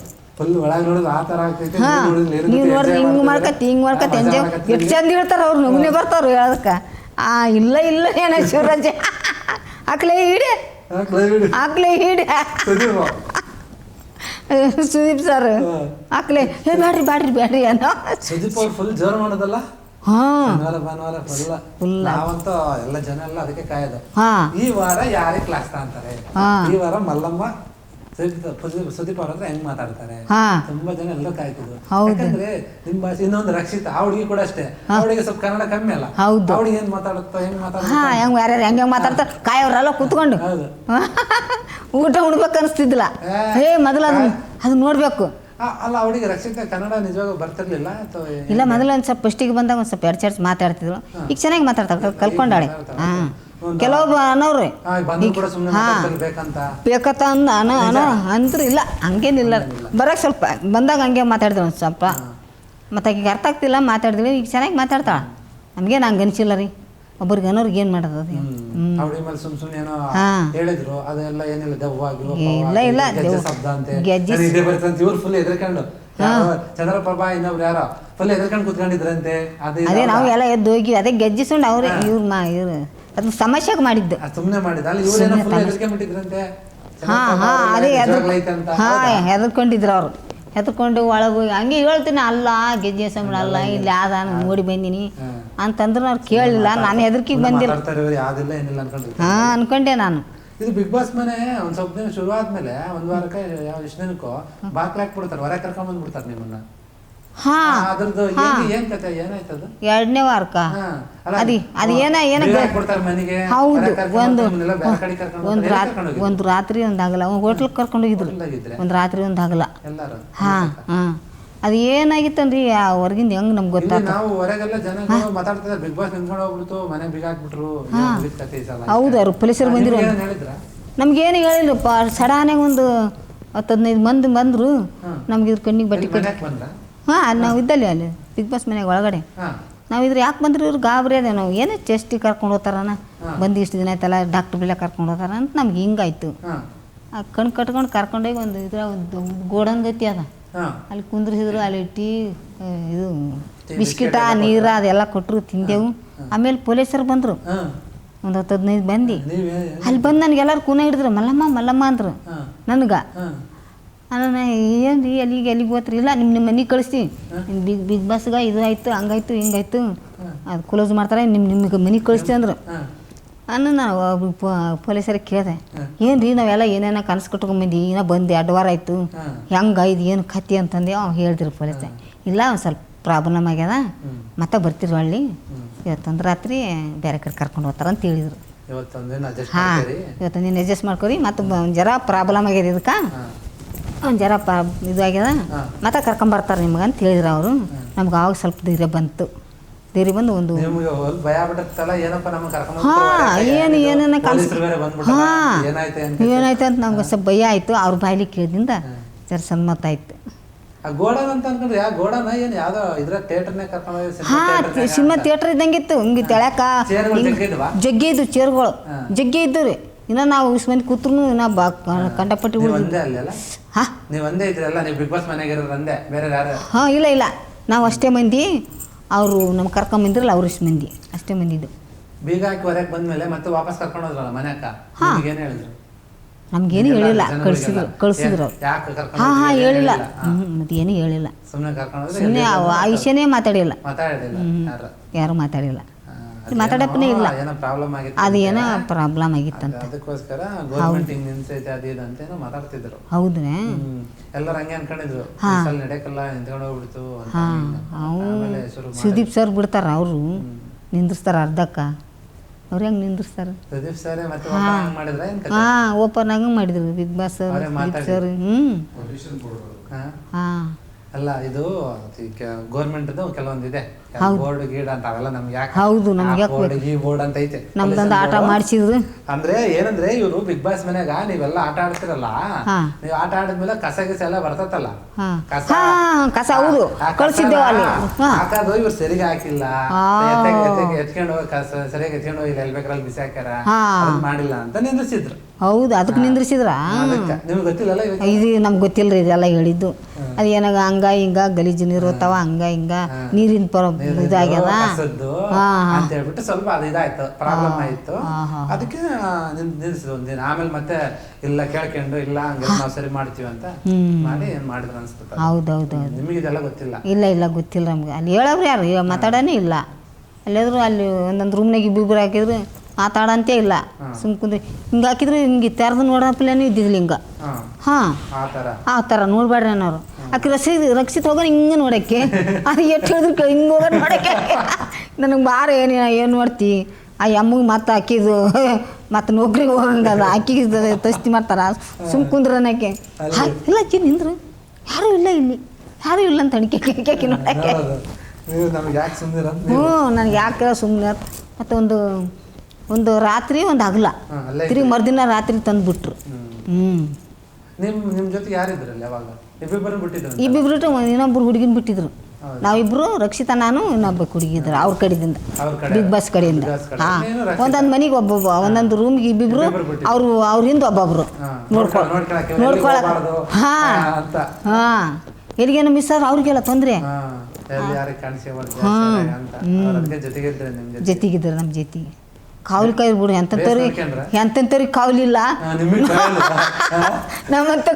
ನೀವು ನೋಡ್ರಿ ಹಿಂಗೆ ಮಾಡ್ಕತ್ತಿ ಎಂಜಾಯ್ ಎಷ್ಟು ಚಂದ ಹೇಳ್ತಾರ ಅವ್ರು. ನಮೂನೆ ಬರ್ತಾವ್ರು ಹೇಳೋದಕ್ಕೆ. ಇಲ್ಲ ಏನ ಶಿವರಾಜ್ ಆಕ್ಲೇ ಹಿಡಿ ಸುದೀಪ್ ಸರ್ ಆಕ್ಲೆ ಬ್ಯಾಡ್ರಿ ಅನ್ನೋ. ಸುದೀಪ್ ಅವ್ರು ಫುಲ್ ಜೋರ್ ಮಾಡೋದಲ್ಲ. ನಾವಂತೂ ಎಲ್ಲ ಜನ ಎಲ್ಲ ಅದಕ್ಕೆ ಕಾಯೋದು. ಈ ವಾರ ಯಾರೇ ಕ್ಲಾಸ್ ಅಂತಾರೆ, ಈ ವಾರ ಮಲ್ಲಮ್ಮ ಸುದೀಪ್ ಅವ್ರ ಹತ್ರ ಹೆಂಗ್ ಮಾತಾಡ್ತಾರೆ. ತುಂಬಾ ಜನ ಎಲ್ಲ ಕಾಯ್ತಿದ್ರು. ಯಾಕಂದ್ರೆ ನಿಮ್ ಭಾಷೆ. ಇನ್ನೊಂದು ರಕ್ಷಿತ ಅವಳಿಗೆ ಕೂಡ ಅಷ್ಟೇ. ಅವಳಿಗೆ ಸ್ವಲ್ಪ ಕನ್ನಡ ಕಮ್ಮಿ ಅಲ್ಲ. ಅವಳಿಗೆ ಏನ್ ಮಾತಾಡುತ್ತೋ ಹೆಂಗ್ ಮಾತಾಡ್ತಾರೆ ಕಾಯೋರೆಲ್ಲ ಕೂತ್ಕೊಂಡು ಊಟ ಉಣ್ಬೇಕು ಅನಿಸ್ತಿದ್ದಿಲ್ಲ. ಮೊದಲು ಅದು ನೋಡ್ಬೇಕು. ಅಲ್ಲ ಅವಳಿಗೆ ರಕ್ಷಿತ ಕನ್ನಡ ನಿಜವಾಗ ಬರ್ತಿರ್ಲಿಲ್ಲ ಇಲ್ಲ. ಮೊದಲು ಒಂದ್ ಸ್ವಲ್ಪ ಫಸ್ಟಿಗೆ ಬಂದಾಗ ಒಂದ್ ಸ್ವಲ್ಪ ಎರಡ್ ಮಾತಾಡ್ತಿದ್ರು. ಈಗ ಚೆನ್ನಾಗಿ ಮಾತಾಡ್ತಾರೆ, ಕಲ್ಕೊಂಡಾಳೆ. ಕೆಲವೊಬ್ಬ ಅನ್ನೋರು ಬೇಕಂತ ಅಂದ್ರು ಇಲ್ಲ. ಹಂಗೇನಿಲ್ಲ. ಬರಕ್ಕೆ ಸ್ವಲ್ಪ ಬಂದಾಗ ಹಂಗೆ ಮಾತಾಡಿದ್ರು ಒಂದು ಸ್ವಲ್ಪ. ಮತ್ತೆ ಈಗ ಅರ್ಥ ಆಗ್ತಿಲ್ಲ ಮಾತಾಡಿದ್ವಿ. ಈಗ ಚೆನ್ನಾಗಿ ಮಾತಾಡ್ತಾಳ. ನಮ್ಗೇನು ಹಂಗೆ ಅನಿಸಿಲ್ಲ ರೀ. ಒಬ್ಬರಿಗೆ ಅನ್ನೋರ್ಗೆ ಏನು ಮಾಡೋದು ಅದು. ಇಲ್ಲ ಚಂದ್ರಪ್ರಭಾ ಇನ್ನೊಬ್ರು ಯಾರೋ ಫುಲ್ ಎದ್ರಕೊಂಡು ಕುತ್ಕೊಂಡಿದ್ರಂತೆ. ಅದೇ ನಾವು ಎಲ್ಲ ಎದ್ದು ಹೋಗಿ ಅದೇ ಗೆಜ್ಜಿ ಸುಂಡು ಅವ್ರೆ ಇವ್ರು ಅದು ಸಮಸ್ಯೆಗೆ ಮಾಡಿದ್ದು. ಸುಮ್ಮನೆ ಮಾಡಿದ ಅಲ್ಲಿ ಇವರೇನೋ ಫುಲ್ ಹೆದರಿಕೆ ಬಿಟ್ಟಿದ್ರಂತೆ. ಅದೇ ಹೆದರ್ಕೊಂಡಿದ್ರು ಅವರು. ಹೆದರ್ಕೊಂಡು ಒಳಗೆ ಹೋಗಿ ಹಂಗೆ ಹೇಳ್ತೀನಿ, ಅಲ್ಲ ಗೆಜ್ಜೆ ಸಂಬಳ ಅಲ್ಲ ಇಲ್ಲಿ ಆದ ನೋಡಿ ಬಂದೀನಿ ಅಂತಂದ್ರೆ ಅವ್ರು ಕೇಳಲಿಲ್ಲ. ನಾನು ಹೆದರ್ಕಿಗೆ ಬಂದಿಲ್ಲ. ಅನ್ಕೊಂಡೆ ನಾನು. ಇದು ಬಿಗ್ ಬಾಸ್ ಮನೆ ಒಂದ್ ಸ್ವಲ್ಪ ದಿನ ಶುರು ಆದ್ಮೇಲೆ ಒಂದ್ ವಾರಕ್ಕೆ ಯಾವ ಎಷ್ಟು ದಿನಕ್ಕೂ ಬಾಕ್ಲ ಹಾಕ್ಬಿಡ್ತಾರೆ, ಹೊರ ಕರ್ಕೊಂಡ್ ಬಂದ್ಬಿಡ್ತಾರೆ ನಿಮ್ಮನ್ನ. ಅದ್ರದ್ದು ಏನ್ ಕತೆ ಏನಾಯ್ತದ? 2ನೇ ವಾರಕ್ಕ ಅದು ಮನೆಗೆ. ಹೌದು, ಒಂದು ರಾತ್ರಿ ಒಂದು ಆಗಲ್ಲ ಹೋಟ್ಲ್ ಕರ್ಕೊಂಡು ಹೋಗಿದ್ರು, ಒಂದು ರಾತ್ರಿ ಒಂದು ಆಗಲ್ಲ. ಅದು ಏನಾಗಿತ್ತನ್ರಿ ಹೊರಗಿಂದ ಹೆಂಗ್ ನಮ್ಗೆ ಗೊತ್ತಾಗ. ನಾವು ಹೊರಗೆಲ್ಲ ಜನ ಮಾತಾಡ್ತಿದ್ದಾರೆ ಬಿಗ್ ಬಾಸ್ ನಿಂತ್ಕೊಂಡು ಹೋಗ್ಬಿಡ್ತು ಮನೆ ಬಿಗ ಹಾಕ್ಬಿಟ್ರು. ಹೌದು, ಅವ್ರು ಪೊಲೀಸರು ಬಂದಿರು. ನಮ್ಗೇನು ಹೇಳಿಲ್ಲಪ್ಪ. ಸಡನ್ನಾಗಿ ಒಂದು 10-15 ಮಂದಿ ಬಂದ್ರು. ನಮ್ಗೆ ಇದ್ರ ಕಣ್ಣಿಗೆ ಬಟ್ಟೆ ಕಟ್ಟಿ ನಾವು ಇದ್ದಲ್ಲಿ ಅಲ್ಲಿ ಬಿಗ್ ಬಾಸ್ ಮನೆಗೆ ಒಳಗಡೆ ನಾವು ಇದ್ರೆ ಯಾಕೆ ಬಂದ್ರು ಇವ್ರು ಗಾಬರಿ ಅದೇ. ನಾವು ಏನೇ ಚೆಸ್ಟಿಗೆ ಕರ್ಕೊಂಡು ಹೋಗ್ತಾರನ ಬಂದು ಇಷ್ಟು ದಿನ ಆಯ್ತಲ್ಲ ಡಾಕ್ಟ್ರ್ ಬೆಲೆ ಕರ್ಕೊಂಡು ಹೋಗ್ತಾರ ಅಂತ ನಮ್ಗೆ ಹಿಂಗಾಯ್ತು. ಆ ಕಣ್ಣು ಕಟ್ಕೊಂಡು ಕರ್ಕೊಂಡೋಗಿ ಒಂದು ಇದ್ರ ಒಂದು ಗೋಡನ್ ಗತಿ ಅದ, ಅಲ್ಲಿ ಕುಂದ್ರಿಸಿದ್ರು. ಅಲ್ಲಿ ಟೀ ಇದು ಬಿಸ್ಕಿಟ ನೀರು ಅದೆಲ್ಲ ಕೊಟ್ಟರು, ತಿಂದೆವು. ಆಮೇಲೆ ಪೊಲೀಸರು ಬಂದರು, ಒಂದು 10-15 ಮಂದಿ. ಅಲ್ಲಿ ಬಂದು ನನಗೆಲ್ಲರೂ ಕೂನ ಹಿಡಿದ್ರು, ಮಲ್ಲಮ್ಮ ಮಲ್ಲಮ್ಮ ಅಂದರು ನನಗೆ. ನಾನು ಏನು ರೀ ಎಲ್ಲಿಗೆ ಹೋತ್ರಿ? ಇಲ್ಲ ನಿಮ್ಮ ಮನೆಗೆ ಕಳಿಸ್ತೀವಿ, ಬಿಗ್ ಬಾಸ್ಗೆ ಇದು ಆಯಿತು ಹಂಗಾಯ್ತು ಹಿಂಗಾಯ್ತು ಅದು ಕ್ಲೋಸ್ ಮಾಡ್ತಾರೆ, ನಿಮಗೆ ಮನೆಗೆ ಕಳಿಸ್ತೀವಿ ಅಂದರು. ನಾನು ಪೊಲೀಸರಿಗೆ ಕೇಳಿದೆ, ಏನು ರೀ ನಾವೆಲ್ಲ ಏನೇನೋ ಕನಸು ಕಟ್ಕೊಂಬಂದು ಏನೋ ಬಂದು 2 ವಾರ ಆಯಿತು, ಹೆಂಗಾಯ್ತು ಏನು ಕತ್ತಿ ಅಂತಂದು ಹೇಳಿದ್ರು ಪೊಲೀಸ. ಇಲ್ಲ ಒಂದು ಸ್ವಲ್ಪ ಪ್ರಾಬ್ಲಮ್ ಆಗ್ಯದ, ಮತ್ತೆ ಬರ್ತಿರು ಹಳ್ಳಿ, ಇವತ್ತೊಂದು ರಾತ್ರಿ ಬೇರೆ ಕಡೆ ಕರ್ಕೊಂಡು ಹೋಗ್ತಾರ ಅಂತ ಹೇಳಿದರು. ಇವತ್ತೊಂದಿನ ಅಡ್ಜಸ್ಟ್ ಮಾಡ್ಕೊರಿ, ಮತ್ತು ಜರ ಪ್ರಾಬ್ಲಮ್ ಆಗ್ಯದ ಇದಕ್ಕೆ, ಒಂದು ಜರ ಇದು ಆಗ್ಯದ, ಮತ್ತೆ ಕರ್ಕೊಂಬರ್ತಾರೆ ನಿಮ್ಗೆ ಅಂತ ಹೇಳಿದ್ರು ಅವರು. ನಮ್ಗೆ ಆವಾಗ ಸ್ವಲ್ಪ ಧೈರ್ಯ ಬಂತು. ಧೈರ್ಯ ಬಂದು ಒಂದು ಏನೇನ ಏನಾಯ್ತು ಅಂತ ನಮ್ಗೆ ಸ್ವಲ್ಪ ಭಯ ಆಯಿತು. ಅವ್ರ ಬಾಯ್ಲಿ ಕೇಳಿದಿಂದ ಜರ ಸಮ್ಮತ ಆಯ್ತು. ಸಿನಿಮಾ ಥಿಯೇಟರ್ ಇದ್ದಂಗಿತ್ತು. ಹಿಂಗೆ ತೆಳಕ ಜಗ್ಗೆ ಇದ್ದು ಚೇರ್ಗಳು ಜಗ್ಗೆ ಇದ್ದು ರೀ. ಇನ್ನು ನಾವು ಇಷ್ಟು ಮಂದಿ ಕೂತ್ರು ನಾ ಕಂಡಪಟ್ಟಿ ಹಾಂ ಇಲ್ಲ ನಾವು ಅಷ್ಟೇ ಮಂದಿ. ಅವರು ನಮ್ಗೆ ಕರ್ಕೊಂಬಂದಿರಲ್ಲ, ಅವ್ರು ಇಷ್ಟು ಮಂದಿ ಅಷ್ಟೇ ಮಂದಿದ್ದು. ಬೀಗ ಹಾಕಿ ಹೊರಗೆ ಬಂದ್ಮೇಲೆ ಮತ್ತೆ ವಾಪಸ್ ಕರ್ಕೊಂಡು ಹೋದ್ರಲ್ಲ ಮನೆಯಕ್ಕ, ಏನು ಹೇಳಿದ್ರು? ನಮಗೇನು ಹೇಳಿಲ್ಲ, ಕಳಿಸಿದ್ರು. ಹಾಂ ಹೇಳಿಲ್ಲ, ಮತ್ತೆ ಏನು ಹೇಳಿಲ್ಲ. ಸುಮ್ಮನೆ ಆ ವಿಷಯನೇ ಮಾತಾಡಿಲ್ಲ, ಯಾರು ಮಾತಾಡಿಲ್ಲ, ಮಾತಾಡಪ್ಪನೇ ಇಲ್ಲ. ಅದೇನೋ ಪ್ರಾಬ್ಲಮ್ ಆಗಿತ್ತಂತ, ಅದಕ್ಕೋಸ್ಕರ ಗೌರ್ಮೆಂಟ್ ಹಿಂಗ್ ನಿಲ್ಸೈತೆ ಅದು ಇದು ಅಂತ ಏನೋ ಮಾತಾಡ್ತಿದ್ರು. ಹೌದ್ರಾ? ಎಲ್ಲರೂ ಹಂಗೆ ಅನ್ಕೊಂಡಿದ್ರು, ನಡೆಯಕ್ಕಲ್ಲ ನಿಂತ್ಕೊಂಡು ಹೋಗ್ಬಿಡ್ತು. ಸುದೀಪ್ ಸರ್ ಬಿಡ್ತಾರ, ಅವರು ನಿಂದಿರ್ಸ್ತಾರ ಅರ್ಧಕ್ಕ. ಅವ್ರು ಹೆಂಗೆ ನಿಂದಿರ್ಸ್ತಾರ? ಸುದೀಪ್ ಸರ್ ಓಪನ್ ಆಗಿ ಮಾಡಿದ್ರು ಬಿಗ್ ಬಾಸ್ ಸರ್. ಅಲ್ಲ ಇದು ಗೌರ್ಮೆಂಟ್ ಕೆಲವೊಂದು ಇದೆ, ಬೋರ್ಡ್ ಗೀಡ್ ಅಂತ ಅವೆಲ್ಲ ನಮ್ಗೆ ಯಾಕೆ? ಹೌದು, ನಮ್ಗೆ ಈ ಬೋರ್ಡ್ ಅಂತ ಐತೆ. ನಮ್ದೊಂದು ಆಟ ಮಾಡಿಸಿದ್ರು. ಅಂದ್ರೆ ಏನಂದ್ರೆ ಇವರು ಬಿಗ್ ಬಾಸ್ ಮನ್ಯಾಗ ನೀವೆಲ್ಲ ಆಟ ಆಡ್ತಿರಲ್ಲ, ನೀವು ಆಟ ಆಡಿದ್ಮೇಲೆ ಕಸ ಗಿಸ ಎಲ್ಲ ಬರ್ತತ್ತಲ್ಲ, ಕಸ ಹೌದು ಕಳ್ಸಿದ್ದೇವೆ ಹಾಕೋದು ಇವ್ರು ಸರಿಗೆ ಹಾಕಿಲ್ಲ, ಎತ್ಕೊಂಡು ಹೋಗಿ ಕಸ ಸರಿಯಾಗಿ ಎತ್ಕೊಂಡು ಹೋಗಿಲ್ಲ, ಎಲ್ಲಿ ಬೇಕಾರಲ್ಲಿ ಬಿಸಿ ಹಾಕ್ಯಾರ, ಮಾಡಿಲ್ಲ ಅಂತ ನಿಂದಿಸಿದ್ರು. ಹೌದು, ಅದಕ್ಕೆ ನಿಂದ್ರಿಸಿದ್ರ? ನಿಮ್ಗೆ ಗೊತ್ತಿಲ್ಲಲ್ಲ ಇದು ನಮ್ಗೆ ಗೊತ್ತಿಲ್ಲರಿ, ಇದೆಲ್ಲ ಹೇಳಿದ್ದು. ಅದು ಏನಾಗ ಹಂಗ ಹಿಂಗ ಗಲೀಜು ನೀರು ಹೋಗ್ತಾವ, ಹಂಗ ಹಿಂಗ ನೀರಿನ ಇದಾಗ್ಯದ ಅಂತ ಹೇಳ್ಬಿಟ್ಟು ಸ್ವಲ್ಪ ಅದು ಇದಾಯ್ತು, ಪ್ರಾಬ್ಲಮ್ ಆಯ್ತು. ಅದಕ್ಕೆ ನಿಲ್ಸಿದ್ ಒಂದಿನ. ಆಮೇಲೆ ಮತ್ತೆ ಇಲ್ಲ ಕೇಳ್ಕೊಂಡು ಇಲ್ಲ ಹಂಗೆ ನಾವು ಸರಿ ಮಾಡ್ತೀವಿ ಅಂತ ಮಾಡಿ ಏನ್ ಮಾಡಿದ್ರು ಅನ್ಸ್ಬಿಟ್ಟು. ಹೌದೌದು, ನಿಮಗೆ ಇದೆಲ್ಲ ಗೊತ್ತಿಲ್ಲ? ಇಲ್ಲ ಗೊತ್ತಿಲ್ಲ ನಮ್ಗೆ. ಅಲ್ಲಿ ಹೇಳವ್ರು ಯಾರು ಮಾತಾಡೋನೇ ಇಲ್ಲ. ಅಲ್ಲಾದ್ರು ಅಲ್ಲಿ ಒಂದೊಂದು ರೂಮ್ನಾಗ ಇಬ್ಬಿಬ್ರು ಹಾಕಿದ್ರು ಮಾತಾಡಂತೇ ಇಲ್ಲ. ಸುಮ್ ಕುಂದ್ರಿ ಹಿಂಗೆ ಹಾಕಿದ್ರು ಹಿಂಗೆ ತೆರೆದು ನೋಡಪ್ಲೇನೂ ಇದ್ದಿದ್ಲಿ ಹಿಂಗೆ. ಹಾಂ ಆ ಥರ ನೋಡ್ಬೇಡ್ರಿ ಅನ್ನೋರು. ಆಕೆ ರಕ್ಷಿತ ಹೋಗೋಣ ಹಿಂಗೆ ನೋಡೋಕ್ಕೆ, ಅದು ಎಷ್ಟು ಹೇಳಿದ್ರು ಹಿಂಗೆ ಹೋಗೋಣ ನೋಡೋಕ್ಕೆ. ನನಗೆ ಬಾರ ಏನು ಮಾಡ್ತಿ ಆ ಅಮ್ಮಗೆ ಮತ್ತೆ ಹಾಕಿದ್ದು ಮತ್ತು ನೌಕರಿಗೆ ಹೋಗಂಗದ ಆಕಿಗೆ ತಸ್ತಿ ಮಾಡ್ತಾರ. ಸುಮ್ ಕುಂದ್ರನಕ್ಕೆ ಇಲ್ಲ ಅಕ್ಕಿ ನಿಂದ್ರು, ಯಾರೂ ಇಲ್ಲ ಇಲ್ಲಿ, ಯಾರೂ ಇಲ್ಲ ಅಂತ ಅಣಿಕೆ ನೋಡೋಕ್ಕೆ. ನನಗೆ ಯಾಕೆ ಸುಮ್ಮನೆ. ಮತ್ತು ಒಂದು ರಾತ್ರಿ ಒಂದು ಹಗಲ ತಿರುಗಿ ಮರುದಿನ ರಾತ್ರಿ ತಂದುಬಿಟ್ರು. ನಿಮ್ಮ ಜೊತೆ ಯಾರಿದ್ರಲ್ಲ ಯಾವಾಗ? ಇಬ್ಬಿಬ್ರು ಇನ್ನೊಬ್ರು ಹುಡುಗಿನ ಬಿಟ್ಟಿದ್ರು. ನಾವಿಬ್ರು ರಕ್ಷಿತಾ ನಾನು ಇನ್ನೊಬ್ಬ ಹುಡುಗಿದ್ರು ಅವ್ರ ಕಡೆಯಿಂದ, ಬಿಗ್ ಬಾಸ್ ಕಡೆಯಿಂದ. ಹಾಂ, ಒಂದೊಂದು ಮನೆಗೆ ಒಬ್ಬೊಬ್ಬ, ಒಂದೊಂದು ರೂಮ್ಗೆ ಇಬ್ಬಿಬ್ರು, ಅವ್ರಿಂದ ಒಬ್ಬೊಬ್ರು ನೋಡ್ಕೊಳಕ್. ಹಾಂ, ಎಲ್ಲಿಗೇನು ಮಿಸ್ ಆದ್ರೆ ಅವ್ರಿಗೆಲ್ಲ ತೊಂದರೆ. ಜೊತೆಗಿದ್ರು ನಮ್ಮ ಜೊತೆಗೆ. ಕಾವಲಿ ಕಾಯಿ ಬಿಡು ಎಂತೆಂಥವ್ರಿಗೆ ಕಾವಲಿಲ್ಲ ನಮ್ಮಂತ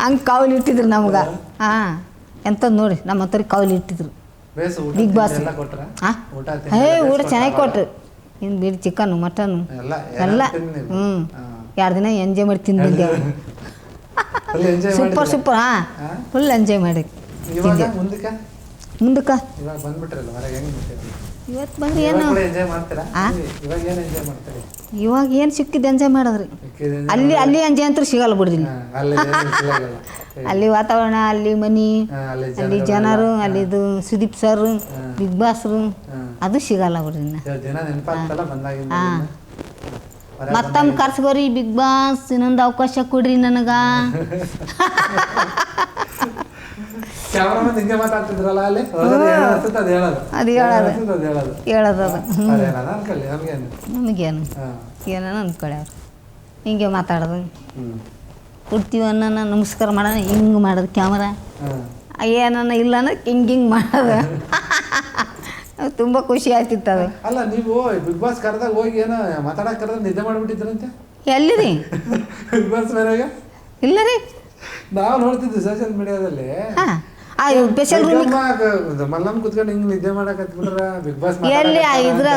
ಹಂಗೆ ಕಾವಲಿ ಇಟ್ಟಿದ್ರು ನಮ್ಗೆ ಹಾಂ ಎಂಥದ್ದು ನೋಡಿ ನಮ್ಮಂಥವ್ರಿಗೆ ಕಾವಲಿ ಇಟ್ಟಿದ್ರು ಬಿಗ್ ಬಾಸ್ ಊಟ ಚೆನ್ನಾಗಿ ಕೊಟ್ರು ಇನ್ನು ಬಿಡಿ ಚಿಕನ್ನು ಮಟನ್ನು ಎಲ್ಲ 2 ದಿನ ಎಂಜಾಯ್ ಮಾಡಿ ತಿಂದು ಬಂದೇವು ಸೂಪರ್ ಹಾಂ ಫುಲ್ ಎಂಜಾಯ್ ಮಾಡಿ ಮುಂದಕ್ಕೆ ಇವತ್ತು ಬಂದು ಏನು ಇವಾಗ ಏನು ಸಿಕ್ಕಿದ್ದು ಎಂಜಾಯ್ ಮಾಡೋದ್ರಿ ಅಲ್ಲಿ ಎಂಜಾಯ್ ಅಂತೂ ಸಿಗಲ್ಲ ಬಿಡ್ರಿ ಅಲ್ಲಿ ವಾತಾವರಣ ಅಲ್ಲಿ ಮನಿ ಅಲ್ಲಿ ಜನರು ಅಲ್ಲಿದು ಸುದೀಪ್ ಸರ್ ಬಿಗ್ ಬಾಸ್ರು ಅದು ಸಿಗಲ್ಲ ಬಿಡ್ರಿ ಹಾಂ ಮತ್ತೊಮ್ಮೆ ಕರ್ಸ್ಕೋರಿ ಬಿಗ್ ಬಾಸ್ ಇನ್ನೊಂದು ಅವಕಾಶ ಕೊಡ್ರಿ ನನಗ ಅದು ಹೇಳೋದು ನಮಗೇನು ಏನೋ ಅನ್ಕೊಳ್ಳ್ಯಾರ ಹಿಂಗೆ ಮಾತಾಡೋದು ಕೊಡ್ತೀವಿ ಅನ್ನೋ ನಮಸ್ಕಾರ ಮಾಡೋಣ ಹಿಂಗೆ ಮಾಡೋದು ಕ್ಯಾಮರಾ ಏನನ್ನ ಇಲ್ಲ ಅನ್ನೋ ಹಿಂಗೆ ಮಾಡೋದು ತುಂಬ ಖುಷಿ ಆಗ್ತಿತ್ತು ಅದು. ಅಲ್ಲ ನೀವು ಬಿಗ್ ಬಾಸ್ ಕರೆದಾಗ ಹೋಗಿ ಏನೋ ಮಾತಾಡಕ್ಕೆ ಕರೆದಾಗ ನಿದ್ದೆ ಮಾಡಿಬಿಟ್ಟಿದ್ರಂತೆ ಎಲ್ಲಿ ರೀ ಬಿಗ್ ಬಾಸ್ ಮನೆಯಾಗ? ಇಲ್ಲ ರೀ ನಾವು ನೋಡ್ತಿದ್ವಿ ಸೋಷಿಯಲ್ ಮೀಡಿಯಾದಲ್ಲಿ ಸ್ಪೆಷಲ್ ರೂಮ್ ಮಲ್ಲಮ್ಮ ಕುತ್ಕೊಂಡು ಹಿಂಗೆ ನಿದ್ದೆ ಮಾಡಕತ್ಬಿಟ್ರ ಬಿಗ್ ಬಾಸ್ ಎಲ್ಲಿ ಇದ್ರ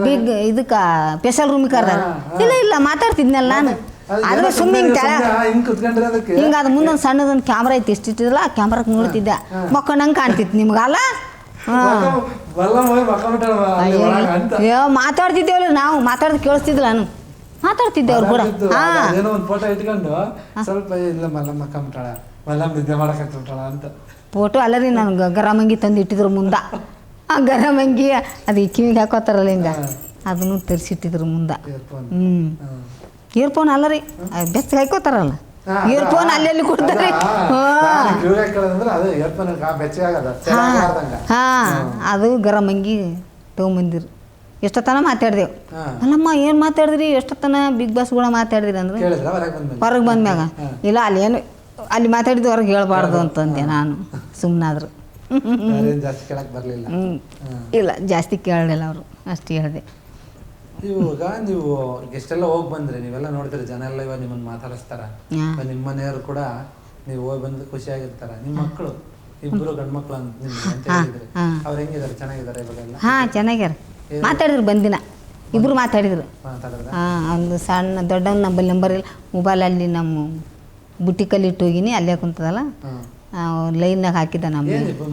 ಬಿಗ್ ಇದಕ್ಕ ಸ್ಪೆಷಲ್ ರೂಮಿಗೆ ಕರೆದಾಗ ಇಲ್ಲ ಮಾತಾಡ್ತಿದ್ನಲ್ಲ ನಾನು ಆದ್ರೆ ಸುಮ್ಮನೆ ಹಿಂಗೆ ಅದು ಮುಂದೊಂದು ಸಣ್ಣದೊಂದು ಕ್ಯಾಮ್ರಾ ಐತಿ ಇಷ್ಟಿಟ್ಟಿದ್ರಲ್ಲ ಆ ಕ್ಯಾಮ್ರಾಕ್ಕೆ ನೋಡ್ತಿದ್ದೆ ಮಕ್ಕಳಂಗೆ ಕಾಣ್ತಿತ್ತು ನಿಮ್ಗಲ್ಲ ಮಾತಾಡ್ತಿದ್ದೇವಲ್ಲ ನಾವು ಮಾತಾಡೋದು ಕೇಳಿಸ್ತಿದ್ದಿಲ್ಲ ನಾನು ಮಾತಾಡ್ತಿದ್ದೆ ಅವ್ರು ಕೂಡ ಏನೋ ಒಂದು ಫೋಟೋ ಇಟ್ಕೊಂಡು ಸ್ವಲ್ಪ ಇಲ್ಲ ಮಲ್ಲಮ್ಮ ಕಮ್ಟಾಳ ಮಲ್ಲಮ್ಮ ನಿದ್ದೆ ಮಾಡಕತ್ತಾಳ ಅಂತ ಫೋಟೋ ಅಲ್ಲ ರೀ ನಾನು ಗರಮಂಗಿ ತಂದು ಇಟ್ಟಿದ್ರು ಮುಂದೆ ಆ ಗರಮಂಗಿ ಅದು ಕಿವಿಗೆ ಹಾಕೋತಾರಲ್ಲ ಹಿಂಗೆ ಅದನ್ನು ತರಿಸಿಟ್ಟಿದ್ರು ಮುಂದೆ ಇಯರ್ಫೋನ್ ಅಲ್ಲ ರೀ ಬೆಚ್ಚ ಹಾಕೋತಾರಲ್ಲ ಇಯರ್ಫೋನ್ ಅಲ್ಲೆಲ್ಲಿ ಕೊಡ್ತಾರೆ ಹಾಂ ಅದು ಗರಮಂಗಿ ತೊಗೊಂಬಂದಿರು ಎಷ್ಟೊತ್ತನ ಮಾತಾಡ್ದೇವು ಅಲ್ಲಮ್ಮ ಏನು ಮಾತಾಡಿದ್ರಿ ಎಷ್ಟೊತ್ತನ ಬಿಗ್ ಬಾಸ್ ಕೂಡ ಮಾತಾಡಿದ್ರಿ ಅಂದ್ರೆ ಹೊರಗೆ ಬಂದ್ಮ್ಯಾಗ ಇಲ್ಲ ಅಲ್ಲೇನು ಅಲ್ಲಿ ಮಾತಾಡಿದ್ದು ಹೊರಗೆ ಹೇಳ್ಬಾರ್ದು ಅಂತಂದೆ ನಾನು ಸುಮ್ಮನಾದ್ರು ಇಲ್ಲ ಜಾಸ್ತಿ ಕೇಳಲಿಲ್ಲ ಅವರು ಅಷ್ಟು ಹೇಳಿದೆ. ಇವಾಗ ನೀವು ಎಷ್ಟೆಲ್ಲ ಹೋಗಿ ಬಂದ್ರಿ ನೀವೆಲ್ಲ ನೋಡಿದ್ರಿ ಜನ ಎಲ್ಲ ಇವಾಗ ನಿಮ್ಮನ್ನ ಮಾತಾಡಿಸ್ತಾರ ನಿಮ್ಮ ಮನೆಯವರು ಕೂಡ ನೀವು ಹೋಗಿ ಬಂದು ಖುಷಿಯಾಗಿರ್ತಾರ. ನಿಮ್ಮ ಮಕ್ಕಳು ಇಬ್ರು ಗಂಡು ಮಕ್ಳು ಅಂತ ಹೇಳಿದ್ರಿ ಅವ್ರು ಹೆಂಗಿದಾರೆ? ಚೆನ್ನಾಗಿದ್ದಾರೆ ಇವಾಗೆಲ್ಲ? ಹಾಂ ಚೆನ್ನಾಗ್ಯಾರ. ಮಾತಾಡಿದ್ರು ಬಂದಿನ ಇಬ್ರು ಮಾತಾಡಿದ್ರು. ಒಂದು ಸಣ್ಣ ದೊಡ್ಡವನ್ನ ನಂಬಲ್ಲಿ ನಂಬರ್ ಇಲ್ಲ ಮೊಬೈಲಲ್ಲಿ ನಮ್ಮ ಬುಟ್ಟಿಕಲ್ಲಿ ಇಟ್ಟು ಹೋಗಿನಿ ಅಲ್ಲೇ ಕುಂತದಲ್ಲ ಲೈನ್ನಾಗ ಹಾಕಿದ್ದ ನಮ್ಮ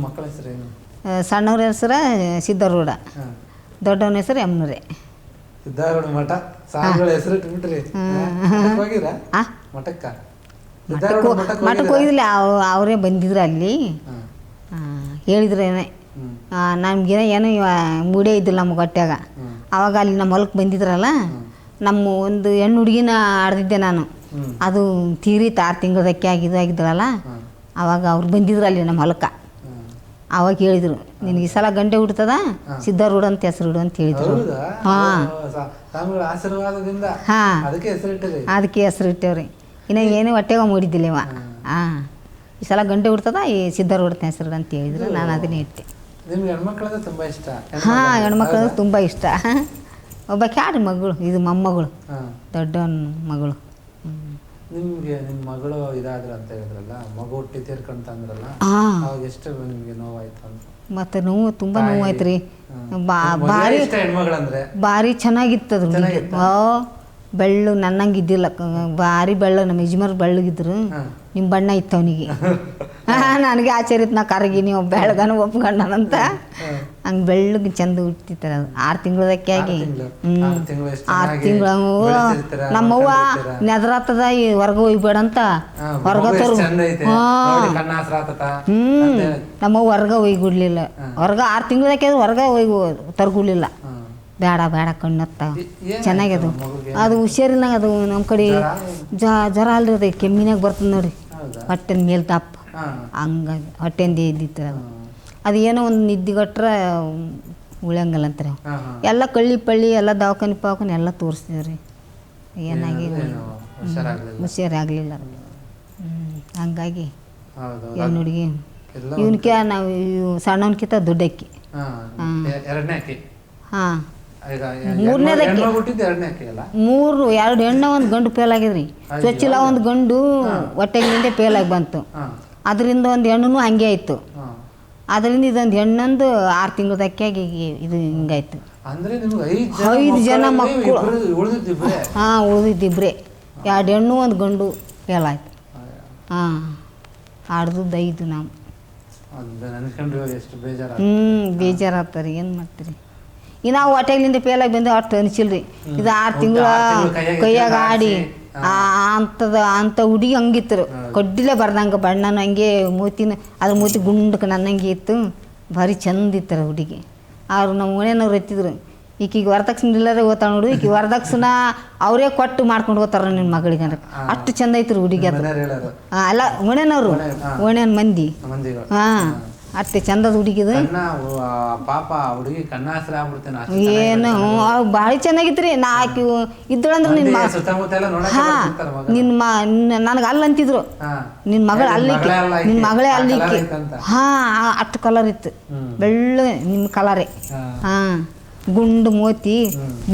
ಮಕ್ಕಳ ಹೆಸರು ಏನು? ಸಣ್ಣವ್ರ ಹೆಸರು ಸಿದ್ದರೂಢ, ದೊಡ್ಡವನ ಹೆಸರು ಯಮನೂರೇ. ಸಿದ್ದಾರೂಢ ಮಠ ಸಾಂಗಳ ಹೆಸರು ಇಟ್ಬಿಟ್ರಿ. ಮಠಕ್ಕೆ ಹೋಗಿದ್ದಿಲ್ಲ, ಅವರೇ ಬಂದಿದ್ರು ಅಲ್ಲಿ ಹೇಳಿದ್ರೇನೆ ನಮ್ಗೇನೋ ಏನೋ ಮೂಡೇ ಇದ್ದಿಲ್ಲ ನಮ್ಗೆ ಹೊಟ್ಯಾಗ. ಅವಾಗ ಅಲ್ಲಿ ನಮ್ಮ ಹೊಲಕ್ಕೆ ಬಂದಿದ್ರಲ್ಲ, ನಮ್ಮ ಒಂದು ಹೆಣ್ಣು ಹುಡುಗಿನ ಆಡ್ದಿದ್ದೆ ನಾನು. ಅದು ತೀರಿ 6 ತಿಂಗಳದಕ್ಕೆ ಆಗಿದ್ರಲ್ಲ, ಅವಾಗ ಅವ್ರು ಬಂದಿದ್ರು ಅಲ್ಲಿ ನಮ್ಮ ಹೊಲಕ್ಕೆ. ಅವಾಗ ಹೇಳಿದ್ರು ನಿನಗೆ ಈ ಸಲ ಗಂಟೆ ಹುಡ್ತದ ಸಿದ್ದಾರೂಢ ಅಂತ ಹೆಸರು ಇಡು ಅಂತ ಹೇಳಿದ್ರು. ಹಾಂ ಅದಕ್ಕೆ ಹೆಸರು ಇಟ್ಟೇವ್ರಿ. ಇನ್ನು ಏನು ಹೊಟ್ಟೆಗ ಮೂಡಿದ್ದಿಲ್ಲ ಇವ. ಹಾಂ ಈ ಸಲ ಗಂಟೆ ಹುಡ್ತದ ಈ ಸಿದ್ದಾರೂಢ ಹೆಸರು ಇಡು ಅಂತ ಹೇಳಿದ್ರು. ನಾನು ಅದನ್ನೇ ಇಟ್ಟೆ. ಹಾಂ ಹೆಣ್ಮಕ್ಳು ತುಂಬ ಇಷ್ಟ. ಒಬ್ಬ ಕ್ಯಾಡ್ರಿ ಮಗಳು, ಇದು ಮೊಮ್ಮಗಳು, ದೊಡ್ಡವನ ಮಗಳು. ನಿಮ್ಗೆ ನಿಮ್ಮ ಮಗಳು ಇದಾದ್ರ ಅಂತ ಹೇಳಿದ್ರಲ್ಲ, ಮಗು ಹುಟ್ಟಿ ತೀರ್ಕೊಂತ ಅಂದ್ರಲ್ಲ, ಅವಾಗ ಎಷ್ಟು ನಿಮ್ಗೆ ನೋವಾಯ್ತು ಅಂತ? ಮತ್ತೆ ನೋವು ತುಂಬ ನೋವಾಯ್ತು ರೀ. ಭಾರಿ ಚೆನ್ನಾಗಿತ್ತದು. ಬೆಳ್ಳು ನನ್ನಂಗೆ ಇದ್ದಿಲ್ಲ, ಭಾರಿ ಬೆಳ್ಳು. ನಮ್ಮ ಯಜಮಾನ್ ಬೆಳ್ಳಗಿದ್ರು, ನಿಮ್ಮ ಬಣ್ಣ ಇತ್ತು ಅವನಿಗೆ. ನನಗೆ ಆಶ್ಚರ್ಯ ಇತ್ತು, ನಾ ಕರಗಿನಿ ಒಬ್ಬ ಬೆಳಗನ ಒಪ್ಕೊಂಡನಂತ. ಹಂಗೆ ಬೆಳ್ಳಗೆ ಚಂದ ಹುಟ್ಟಿರ್ತಾರೆ. ಅದು 6 ತಿಂಗಳದಕ್ಕೆ ಆಗಿ 6 ತಿಂಗಳು ನಮ್ಮವ್ವ ನೆದರಾತದ ಈ ಹೊರಗೆ ಹೋಗ್ಬೇಡ ಅಂತ ಹೊರಗತ್ತರು. ನಮ್ಮವ್ವ ಹೊರಗೆ ಒಯ್ಗುಡ್ಲಿಲ್ಲ. ಹೊರಗೆ 6 ತಿಂಗಳದಕ್ಕೆ ಹೊರಗೆ ತರ್ಗುಡ್ಲಿಲ್ಲ. ಬೇಡ ಕಣ್ಣತ್ತ ಚೆನ್ನಾಗ್ಯದು. ಅದು ಹುಷಾರಿಲ್ಲ, ಅದು ನಮ್ಮ ಕಡೆ ಜ್ವರ ಅಲ್ರಿ, ಅದು ಕೆಮ್ಮಿನಾಗ ಬರ್ತದೆ ನೋಡ್ರಿ, ಹೊಟ್ಟೆನ ಮೇಲೆ ದಪ್ಪ. ಹಂಗಾಗಿ ಹೊಟ್ಟೆಂದ ಇದ್ದಿತ್ತು ಅದು. ಅದು ಏನೋ ಒಂದು ನಿದ್ದಿಗಟ್ರೆ ಉಳಿಯಂಗಲ್ಲ ಅಂತಾರೆ. ಎಲ್ಲ ಕಳ್ಳಿ ಎಲ್ಲ ದವಾಖಾನೆ ಎಲ್ಲ ತೋರಿಸ್ತೀವ್ರಿ, ಏನಾಗಿ ಹುಷಾರಾಗಲಿಲ್ಲ. ಹಂಗಾಗಿ ಹೆಣ್ಣು ಹುಡುಗಿ ಇವನ್ಕೆ ನಾವು ಸಣ್ಣವನ್ಕಿಂತ ದೊಡ್ಡಕ್ಕಿ. ಎರಡನೇ ಅಕ್ಕಿ. ಹಾಂ ಈಗ ಮೂರನೇದಕ್ಕಿ. ಎರಡನೇ ಅಕ್ಕಿ ಅಲ್ಲ, 2 ಹೆಣ್ಣು ಒಂದು ಗಂಡು ಫೇಲ್ ಆಗಿದ್ರಿ. ಚೊಚ್ಚಿಲ ಒಂದು ಗಂಡು ಹೊಟ್ಟೆಗಿಂದ ಫೇಲ್ ಆಗಿ ಬಂತು. ಅದರಿಂದ ಒಂದು ಹೆಣ್ಣು ಹಂಗೆ ಆಯಿತು. ಅದರಿಂದ ಇದೊಂದು ಹೆಣ್ಣೊಂದು 6 ತಿಂಗಳದ ಅಕ್ಕಿಯಾಗಿ ಇದು ಹಿಂಗಾಯ್ತು. ಅಂದ್ರೆ ನಿಮ್ಗೆ 5 ಜನ ಮಕ್ಕಳು. ಹಾಂ ಉಳಿದಿದ್ದಿಬ್ರೆ. 2 ಹೆಣ್ಣು ಒಂದು ಗಂಡು ಫೇಲ್ ಆಯ್ತು. ಹಾಂ ಆಡ್ದದ್ದು 5 ನಾವು. ಬೇಜಾರಾಗ್ತಾರೆ, ಏನು ಮಾಡ್ತೀರಿ. ಇನ್ನು ನಾವು ಹೊಟ್ಟೆಗಳಿಂದ ಫೇಲಾಗಿ ಬಂದು ಅಷ್ಟು ಅನಿಸಿಲ್ರಿ. ಇದು 6 ತಿಂಗಳ ಕೈಯಾಗ ಆಡಿ ಅಂಥ ಹುಡುಗಿ ಹಂಗಿತ್ತು. ಕಡ್ಡಿಲೆ ಬರ್ದಂಗೆ ಬಣ್ಣನೂ ಹಂಗೆ ಮೂತಿನ ಅದ್ರ ಮೂತಿ ಗುಂಡಕ್ಕೆ ನನ್ನಂಗೆ ಇತ್ತು. ಭಾರಿ ಚಂದ ಇತ್ತರ ಹುಡುಗಿ. ಅವ್ರು ನಮ್ಮ ಮನೆಯವ್ರು ಎತ್ತಿದ್ರು, ಈಕಿಗೆ ವರದಕ್ಷಿಣೆ ಇಲ್ಲದೆ ಓದ್ತಾಳೆ ನೋಡು, ಈಕಿ ವರದಕ್ಷಿಣೆ ಅವರೇ ಕೊಟ್ಟು ಮಾಡ್ಕೊಂಡು ಹೋಗ್ತಾರ ನಿನ್ನ ಮಗಳಿಗೆ ಅಂದ್ರೆ. ಅಷ್ಟು ಚಂದ ಐತ್ರಿ ಹುಡುಗಿ ಅದು. ಅಲ್ಲ ಓಣ್ಯನವರು, ಓಣ್ಯನ ಮಂದಿ. ಹಾಂ ಅಷ್ಟೇ ಚಂದದ ಹುಡುಗಿದು. ಪಾಪ ಹುಡುಗಿ ಕಣ್ಣಾಸ್ರ ಏನು ಭಾಳ ಚೆನ್ನಾಗಿತ್ರಿ. ನಾ ಆಕಿ ಇದ್ದಳಂದ್ರೆ ನಿನ್ನ ನನಗೆ ಅಲ್ಲಿ ಅಂತಿದ್ರು, ನಿನ್ನ ಮಗಳು ಅಲ್ಲಿಕ್ಕೆ, ನಿನ್ನ ಮಗಳೇ ಅಲ್ಲಿಕ್ಕೆ. ಹಾಂ ಅಷ್ಟು ಕಲರ್ ಇತ್ತು, ಬೆಳ್ಳ ನಿಮ್ಮ ಕಲರೇ. ಹಾಂ ಗುಂಡು ಮೋತಿ,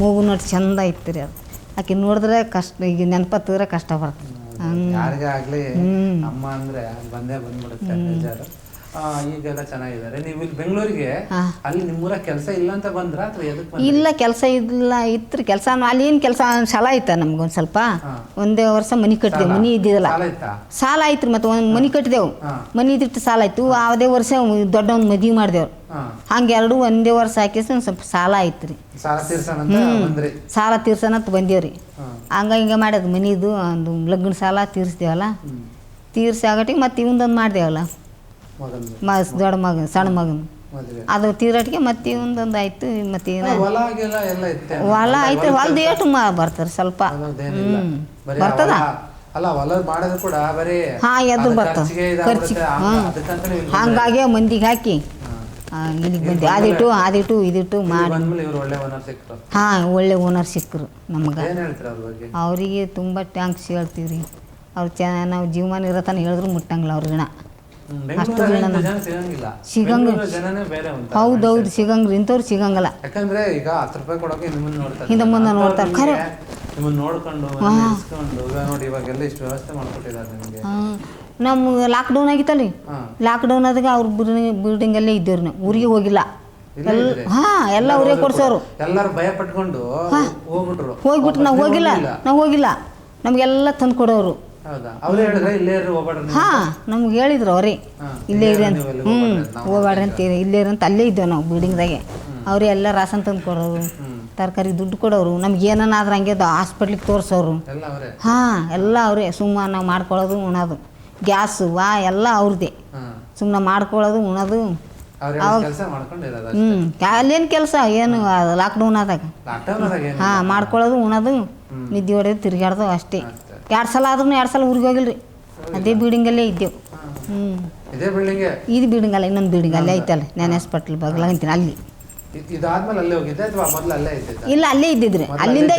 ಮೂಗು ನೋಡಿ ಚಂದ ಇತ್ತು ರೀ ಅದು. ಆಕೆ ನೋಡಿದ್ರೆ ಕಷ್ಟ, ಈಗ ನೆನಪತ್ತಿದ್ರೆ ಕಷ್ಟ ಬರ್ತದೆ. ಯಾರಿಗೇ ಆಗಲಿ ಅಮ್ಮ ಅಂದರೆ ಬಂದೇ ಬಂದ್ಬಿಡುತ್ತೆ ಬೇಜಾರು. ಈಗೆಲ್ಲ ಚೆನ್ನಾಗಿದ್ದಾರೆ. ನೀವು ಇಲ್ಲಿ ಬೆಂಗಳೂರಿಗೆ ಅಲ್ಲಿ ನಿಮ್ಮೂರ ಕೆಲಸ ಇಲ್ಲ ಅಂತ ಬಂದ್ರ ಅಥವಾ ಎದಕ್ಕೆ? ಇಲ್ಲ ಕೆಲಸ ಇಲ್ಲ, ಇತ್ತು ಕೆಲಸ. ಅಲ್ಲಿ ಏನು ಕೆಲಸ ಸಾಲ ಆಯ್ತಾ ನಮ್ಗೊಂದು ಸ್ವಲ್ಪ. ಒಂದೇ ವರ್ಷ ಮನೆ ಕಟ್ಟಿದೆವು. ಮನೆ ಇದ್ದಿದ್ದಲ್ಲ, ಸಾಲ ಆಯ್ತು. ಮತ್ತೆ ಒಂದು ಮನೆ ಕಟ್ಟಿದೆವು, ಮನೆ ಇದ್ದಿಟ್ಟು ಸಾಲ ಆಯ್ತು. ಅದೇ ವರ್ಷ ದೊಡ್ಡ ಒಂದು ಮದುವೆ ಮಾಡಿದೆವ್ರು. ಹಂಗೆ 2 ಒಂದೇ ವರ್ಷ ಹಾಕಿಸಿ ಒಂದು ಸ್ವಲ್ಪ ಸಾಲ ಆಯ್ತು ರೀ. ಸಾಲ ತೀರ್ಸೋಣಂತ ಬಂದೇವ್ರಿ. ಹಂಗ ಹಿಂಗೆ ಮಾಡ್ಯದ ಮನಿದು ಒಂದು ಲಗ್ನ ಸಾಲ ತೀರ್ಸ್ದೇವಲ್ಲ. ತೀರ್ಸಿ ಆಗಟ್ಟಿಗೆ ಮತ್ತೆ ಇವಂದೊಂದು ಮಾಡ್ದೇವಲ್ಲ, ದೊಡ್ಡ ಮಗನ ಸಣ್ಣ ಮಗನ ಅದು ತೀರಾಟಿಗೆ ಮತ್ತೆ ಒಂದೊಂದು ಆಯ್ತು. ಮತ್ತೆ ಹೊಲ ಐತೆ, ಹೊಲದ ಏಟು ಬರ್ತಾರೆ ಸ್ವಲ್ಪ ಬರ್ತದ. ಹಾಂ ಎದ್ದು ಬರ್ತದೆ ಖರ್ಚಿಗೆ. ಹಂಗಾಗಿ ಮಂದಿಗೆ ಹಾಕಿ ಇಲ್ಲಿಗೆ ಬಂದೆ. ಅದಿಟ್ಟು ಇದಿಟ್ಟು ಮಾಡಿ. ಹಾಂ ಒಳ್ಳೆ ಓನರ್ ಸಿಕ್ಕರು ನಮ್ಗೆ. ಅವರಿಗೆ ತುಂಬ ಟ್ಯಾಂಕ್ಸ್ ಹೇಳ್ತೀವಿ ರೀ. ಅವ್ರು ನಾವು ಜೀವಮಾನ ಇರತ್ತಾನೆ ಹೇಳಿದ್ರು ಮುಟ್ಟಂಗಿಲ್ಲ ಅವ್ರ ಋಣ. ಅಷ್ಟು ಸಿಗಂಗ. ಹೌದೌದು ಸಿಗಂಗ್ರಿ, ಇಂಥವ್ರು ಸಿಗಂಗಲ್ಲ. ಯಾಕಂದ್ರೆ ಈಗ 10 ರೂಪಾಯಿ ಕೊಡೋಕೆ ಹಿಂದೆ ಮುಂದೆ ನೋಡ್ತಾರೆ ಖರೆ. ನೋಡಿ ಇವಾಗೆಲ್ಲ ಇಷ್ಟು ವ್ಯವಸ್ಥೆ ಮಾಡ್ಕೊಟ್ಟಿದ್ದಾರೆ ನಿಮಗೆ. ನಮ್ಗೆ ಲಾಕ್ಡೌನ್ ಆಗಿತ್ತಲ್ಲಿ, ಲಾಕ್ಡೌನ್ ಆದಾಗ ಅವ್ರ ಬಿಲ್ಡಿಂಗ್ ಅಲ್ಲೇ ಇದ್ದೇವ್ರಿ. ನಾವು ಊರಿಗೆ ಹೋಗಿಲ್ಲ. ಹಾಂ ಎಲ್ಲ ಅವರೇ ಕೊಡ್ಸೋರು. ಎಲ್ಲರೂ ಭಯ ಪಟ್ಕೊಂಡು ಹೋಗ್ಬಿಟ್ರು. ನಾವು ಹೋಗಿಲ್ಲ. ನಮಗೆಲ್ಲ ತಂದು ಕೊಡೋರು. ಹಾಂ ನಮ್ಗೆ ಹೇಳಿದ್ರು ಅವರೇ, ಇಲ್ಲೇ ಇರಿ ಅಂತ. ಹೋಗ್ಬೇಡ್ರಿ ಅಂತ, ಇಲ್ಲೇ ಇರಿ ಅಂತ. ಅಲ್ಲೇ ಇದ್ದೇವೆ ನಾವು ಬಿಲ್ಡಿಂಗ್ದಾಗೆ. ಅವರೇ ಎಲ್ಲ ರಾಸನ್ ತಂದು ಕೊಡೋರು, ತರಕಾರಿ ದುಡ್ಡು ಕೊಡೋರು. ನಮ್ಗೆ ಏನಾದ್ರೂ ಹಂಗೆ ಹಾಸ್ಪಿಟ್ಲಿಗೆ ತೋರಿಸೋರು. ಹಾಂ ಎಲ್ಲ ಅವರೇ. ಸುಮ್ಮನೆ ನಾವು ಮಾಡ್ಕೊಳ್ಳೋದು ಉಣೋದು, ಗ್ಯಾಸು ಎಲ್ಲ ಅವ್ರದ್ದೇ. ಸುಮ್ಮನೆ ಮಾಡ್ಕೊಳ್ಳೋದು ಉಣೋದು. ಅಲ್ಲೇನು ಕೆಲಸ ಏನು ಲಾಕ್ಡೌನ್ ಆದಾಗ. ಹಾಂ ಮಾಡ್ಕೊಳ್ಳೋದು ಉಣೋದು, ನಿದ್ದೆ ಹೊಡೆದು ತಿರುಗಾಡ್ದು ಅಷ್ಟೇ. 2 ಸಲ ಆದ್ರೂ 2 ಸಲ ಊರಿಗೆ ಹೋಗಿಲ್ರಿ. ಅದೇ ಬಿಲ್ಡಿಂಗಲ್ಲೇ ಇದ್ದೆವು. ಇದು ಬಿಲ್ಡಿಂಗ್ ಅಲ್ಲ, ಇನ್ನೊಂದು ಬಿಲ್ಡಿಂಗ್ ಅಲ್ಲೇ ಐತಲ್ಲ, ನಾನು ಹಾಸ್ಪಿಟ್ಲ್ ಬಗ್ಲ ಅಂತೀನಿ ಅಲ್ಲಿ. ಇಲ್ಲ ಅಲ್ಲೇ ಇದ್ದಿದ್ರಿ. ಅಲ್ಲಿಂದ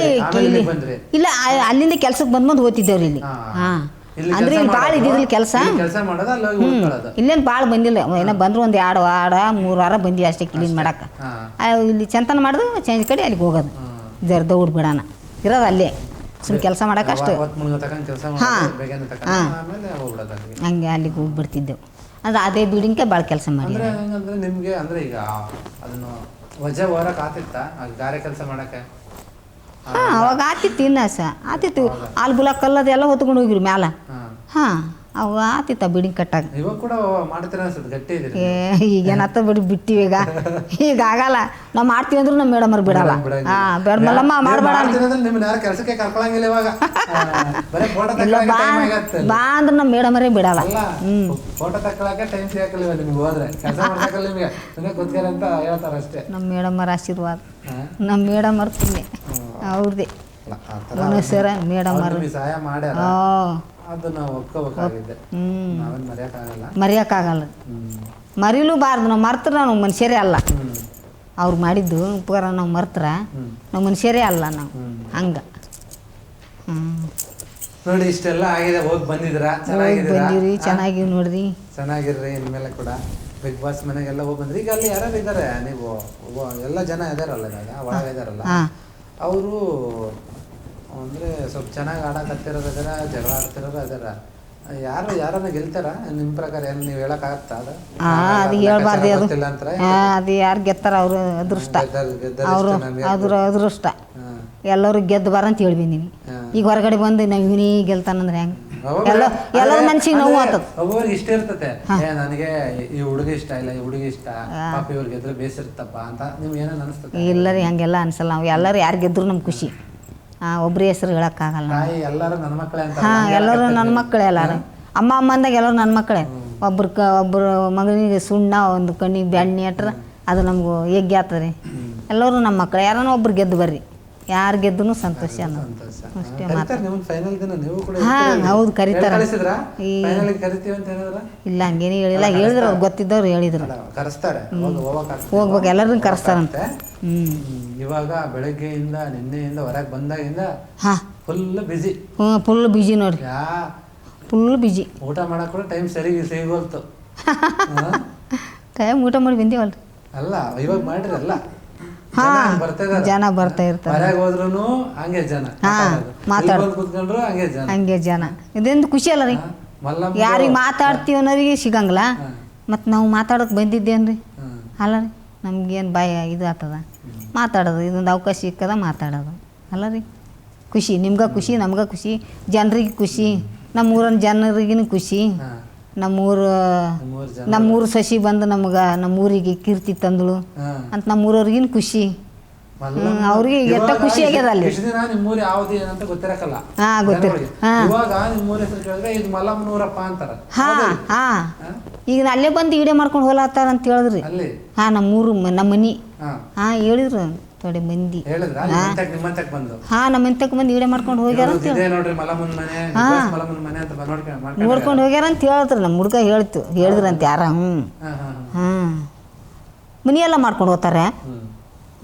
ಇಲ್ಲ ಅಲ್ಲಿಂದ ಕೆಲ್ಸಕ್ಕೆ ಬಂದು ಓದ್ತಿದ್ದೇವ್ರಿ ಇಲ್ಲಿ. ಹಾಂ ಅಂದ್ರೆ ಇಲ್ಲಿ ಭಾಳ ಇದ್ದಿದ್ದಿಲ್ಲ ಕೆಲಸ. ಇಲ್ಲೇನು ಭಾಳ ಬಂದಿಲ್ಲ. ಏನೋ ಬಂದ್ರು ಒಂದು 2 ವಾರ 3 ವಾರ ಬಂದ್ವಿ ಅಷ್ಟೇ ಕ್ಲೀನ್ ಮಾಡಕ್ಕೆ. ಇಲ್ಲಿ ಚಂತನ ಮಾಡೋದು, ಚೇಂಜ್ ಕಡೆ ಅಲ್ಲಿಗೆ ಹೋಗೋದು. ಜರ ದೌಡ್ ಬಿಡೋಣ ಇರೋದು ಅಲ್ಲೇ ಸುಮ್ಮನೆ ಕೆಲಸ ಮಾಡಕ್ಕೆ ಅಷ್ಟೇ. ಹಾಂ ಹಂಗೆ ಅಲ್ಲಿಗೆ ಹೋಗ್ಬಿಡ್ತಿದ್ದೆವು. ಅಂದ್ರೆ ಅದೇ ಬಿಲ್ಡಿಂಗ್ಗೆ ಭಾಳ ಕೆಲಸ ಮಾಡಿ. ನಿಮಗೆ ಅಂದರೆ ಈಗ ಅದನ್ನು ವಜಾ ಹೊರಕ್ಕೆ ಆತಿತ್ತ ಗಾರೆ ಕೆಲಸ ಮಾಡೋಕ್ಕೆ? ಹಾಂ ಅವಾಗ ಆತಿತ್ತು. ಇನ್ನು ಆತಿತ್ತು. ಅಲ್ಲಿ ಬುಲಾಕ್ ಕಲ್ಲದೆಲ್ಲ ಹೊತ್ಕೊಂಡು ಹೋಗಿರಿ ಮ್ಯಾಲ. ಹಾಂ ಅವು ಆತಿತ್ತ ಬಿಲ್ಡಿಂಗ್ ಕಟ್ಟಾಗ. ಈಗೇನತ್ತ ಬಿಟ್ಟಿವಿ ಈಗ ಆಗಲ್ಲ. ನಾವು ಮಾಡ್ತೀವಿ ಅಂದ್ರೂ ನಮ್ಮ ಮೇಡಮ್ ಅವ್ರು ಬಿಡಲ್ಲ. ಹಾಂ ಬೇಡಮಲ್ಲಮ್ಮ ಮಾಡಬೇಡ ಬಾ ಅಂದ್ರೆ ನಮ್ಮ ಮೇಡಮ್ ಅವರೇ ಬಿಡಲ್ಲ. ನಮ್ಮ ಮೇಡಮ್ ಅವ್ರ ಆಶೀರ್ವಾದ, ನಮ್ಮ ಮೇಡಮ್ ಅವ್ರ ಪುಣ್ಯ ಅವ್ರದ್ದೇ. ಮನುಷ್ಯರ ಮೇಡಮ್ ಅವರು ಮರೆಯೋಕ್ಕಾಗಲ್ಲ. ಮರೀಲೂಬಾರ್ದು. ನಾವು ಮರ್ತ್ರ ನಾವು ಮನುಷ್ಯರೇ ಅಲ್ಲ. ಅವ್ರು ಮಾಡಿದ್ದು ಉಪಕಾರ ನಾವು ಮರ್ತ್ರ ನಾವು ಮನುಷ್ಯರೇ ಅಲ್ಲ. ನಾವು ಹಂಗೆ. ನೋಡಿ ಇಷ್ಟೆಲ್ಲ ಆಗಿದೆ, ಹೋಗಿ ಬಂದಿದ್ದೀರಾ, ಬಂದಿರಿ, ಚೆನ್ನಾಗಿ ನೋಡ್ರಿ, ಚೆನ್ನಾಗಿರ್ರಿ. ಇನ್ಮೇಲೆ ಕೂಡ ಬಿಗ್ ಬಾಸ್ ಮನೆಗೆಲ್ಲ ಹೋಗಿ ಬಂದ್ರಿ. ಈಗ ಅಲ್ಲಿ ಯಾರು ಇದ್ದಾರೆ, ನೀವು ಎಲ್ಲ ಜನ ಇದಾರಲ್ಲ ಇವಾಗ ಒಳಗೆ ಇದಾರಲ್ಲ, ಅವರು ಅಂದ್ರೆ ಸ್ವಲ್ಪ ಚೆನ್ನಾಗಿ ಆಡಕತ್ತಿರೋರು ಇದಾರ, ಜಗಳ ಆಡ್ತಿರೋರು ಇದಾರ, ಯಾರನ್ನ ಗೆಲ್ತಾರ ನಿಮ್ ಪ್ರಕಾರ? ಏನು ನೀವು ಹೇಳಕ್ಕಾಗತ್ತಾ? ಅದು ಹೇಳ್ಬಾರ್ದು, ಅದು ಯಾರು ಗೆತ್ತಾರ ಅವ್ರ ಅದೃಷ್ಟ, ಅವ್ರ ಅದೃಷ್ಟ. ಎಲ್ಲರೂ ಗೆದ್ದು ಬಾರಂತ ಹೇಳ್ಬಂದಿನಿ. ಈಗ ಹೊರಗಡೆ ಬಂದು ನಾವು ಇವನೇ ಗೆಲ್ತಾನಂದ್ರೆ ಹೆಂಗ? ಎಲ್ಲರ ಮನ್ಸಿಗೆ ನೋವು ಆಗ್ತದ. ಒಬ್ಬೊಬ್ರಿಗೆ ಇಷ್ಟ ಇರ್ತತೆ, ನನಗೆ ಈ ಹುಡುಗ ಇಷ್ಟ ಇಲ್ಲ, ಈ ಹುಡುಗಿ ಇಷ್ಟ, ಪಾಪ ಇವ್ರು ಗೆದ್ರೆ ಬೇಸಿರ್ತಪ್ಪ ಅಂತ ನಿಮ್ಗೆ ಏನೋ ಅನಿಸ್ತದೆ? ಇಲ್ಲ ರೀ, ಹಂಗೆಲ್ಲ ಅನ್ಸಲ್ಲ. ನಾವು ಎಲ್ಲರೂ ಯಾರು ಗೆದ್ರು ನಮ್ಗೆ ಖುಷಿ. ಒಬ್ರ ಹೆಸರು ಹೇಳಕ್ಕಾಗಲ್ಲ. ಎಲ್ಲರೂ ನನ್ನ ಮಕ್ಕಳೇ ಅಂತ. ಎಲ್ಲರೂ ನನ್ನ ಮಕ್ಕಳೇ. ಎಲ್ಲಾರು ಅಮ್ಮ ಅಂದಾಗ ಎಲ್ಲರೂ ನನ್ನ ಮಕ್ಕಳೇ. ಒಬ್ರು ಮಗನಿಗೆ ಸುಣ್ಣ, ಒಂದು ಕಣ್ಣಿಗೆ ಬೆಣ್ಣೆ ಅಟ್ರ ಅದು ನಮ್ಗೆ ಯಜ್ಞ ಆಗ್ತದೆ. ಎಲ್ಲರೂ ನಮ್ಮ ಮಕ್ಕಳು. ಯಾರನ್ನ ಒಬ್ರು ಗೆದ್ದು ಬರ್ರಿ, ಯಾರು ಗೆದ್ದು ಸಂತೋಷ ಅನ್ನೋದು ಅಷ್ಟೇ ಮಾತು. ಹೌದು, ಕರಿತಾರ. ಇಲ್ಲ ಹಂಗೇನು ಹೇಳಿಲ್ಲ, ಹೇಳಿದ್ರು ಅವ್ರು ಗೊತ್ತಿದ್ದವ್ರು ಹೇಳಿದ್ರು ಹೋಗ್ಬೇಕು, ಎಲ್ಲರನ್ನ ಕರೆಸ್ತಾರಂತೆ. ಇವಾಗ ಬೆಳಗ್ಗೆಯಿಂದ ನಿನ್ನೆಯಿಂದ ಹೊರಗೆ ಬಂದಾಗಿಂದ ಫುಲ್ ಬಿಜಿ. ಫುಲ್ ಬಿಜಿ ನೋಡ್ರಿ, ಫುಲ್ ಬಿಜಿ. ಊಟ ಮಾಡಕ್ ಕೂಡ ಟೈಮ್ ಸರಿ ಸಿಗೋಲ್ತು. ಟೈಮ್ ಊಟ ಮಾಡಿ ಬಂದೀವಲ್ರಿ. ಅಲ್ಲ ಇವಾಗ ಮಾಡಿರಲ್ಲ, ಜನ ಬರ್ತಾ ಇರ್ತಾರೆ. ಹೊರಗೆ ಹೋದ್ರು ಹಂಗೆ ಜನ, ಕೂತ್ಕೊಂಡ್ರು ಹಂಗೆ ಜನ. ಇದೊಂದು ಖುಷಿ ಅಲ್ಲ ರೀ. ಯಾರಿಗೆ ಮಾತಾಡ್ತೀವಿ ಅನ್ನೋರಿಗೆ ಸಿಗಂಗಿಲ್ಲ. ಮತ್ತು ನಾವು ಮಾತಾಡೋಕೆ ಬಂದಿದ್ದೇನ್ರಿ ಅಲ್ಲ ರೀ, ನಮ್ಗೇನು ಬಾಯಿ ಇದು ಆಗ್ತದ ಮಾತಾಡೋದು. ಇದೊಂದು ಅವಕಾಶ ಸಿಕ್ಕದ ಮಾತಾಡೋದು ಅಲ್ಲ ರೀ. ಖುಷಿ, ನಿಮ್ಗೆ ಖುಷಿ, ನಮ್ಗೆ ಖುಷಿ, ಜನರಿಗೆ ಖುಷಿ, ನಮ್ಮೂರನ್ನ ಜನರಿಗೂ ಖುಷಿ. ನಮ್ಮೂರು ಸಸಿ ಬಂದು ನಮ್ಮೂರಿಗೆ ಕೀರ್ತಿ ತಂದಳು ಅಂತ ನಮ್ಮೂರವ್ರಿಗಿನ ಖುಷಿ. ಅವ್ರಿಗೆ ಎಷ್ಟ ಖುಷಿ ಆಗ್ಯದ ಅಲ್ಲಿ. ನಿಮ್ಮೂರು ಯಾವ್ದು ಏನಂತ ಗೊತ್ತಿರಕಲ್ಲ. ಈಗ ಅಲ್ಲೇ ಬಂದು ವಿಡಿಯೋ ಮಾಡ್ಕೊಂಡು ಹೋಗ್ಲಾತಾರ ಅಂತ ಹೇಳಿದ್ರಿ. ನಮ್ಮೂರು ನಮ್ಮ ಮನಿ ಹೇಳಿದ್ರು ಥೋಡೆ ಮಂದಿ. ನಮ್ಮ ಇಂತಕ್ಕೆ ಬಂದು ವಿಡಿಯೋ ಮಾಡ್ಕೊಂಡು ಹೋಗ್ಯಾರ ಅಂತ ನೋಡ್ಕೊಂಡು ಹೋಗ್ಯಾರ ಅಂತ ಹೇಳಿದ್ರು. ನಮ್ಮ ಹುಡುಗ ಹೇಳಿದ್ರಂತ ಯಾರ. ಮನಿ ಎಲ್ಲ ಮಾಡ್ಕೊಂಡು ಹೋಗ್ತಾರೆ.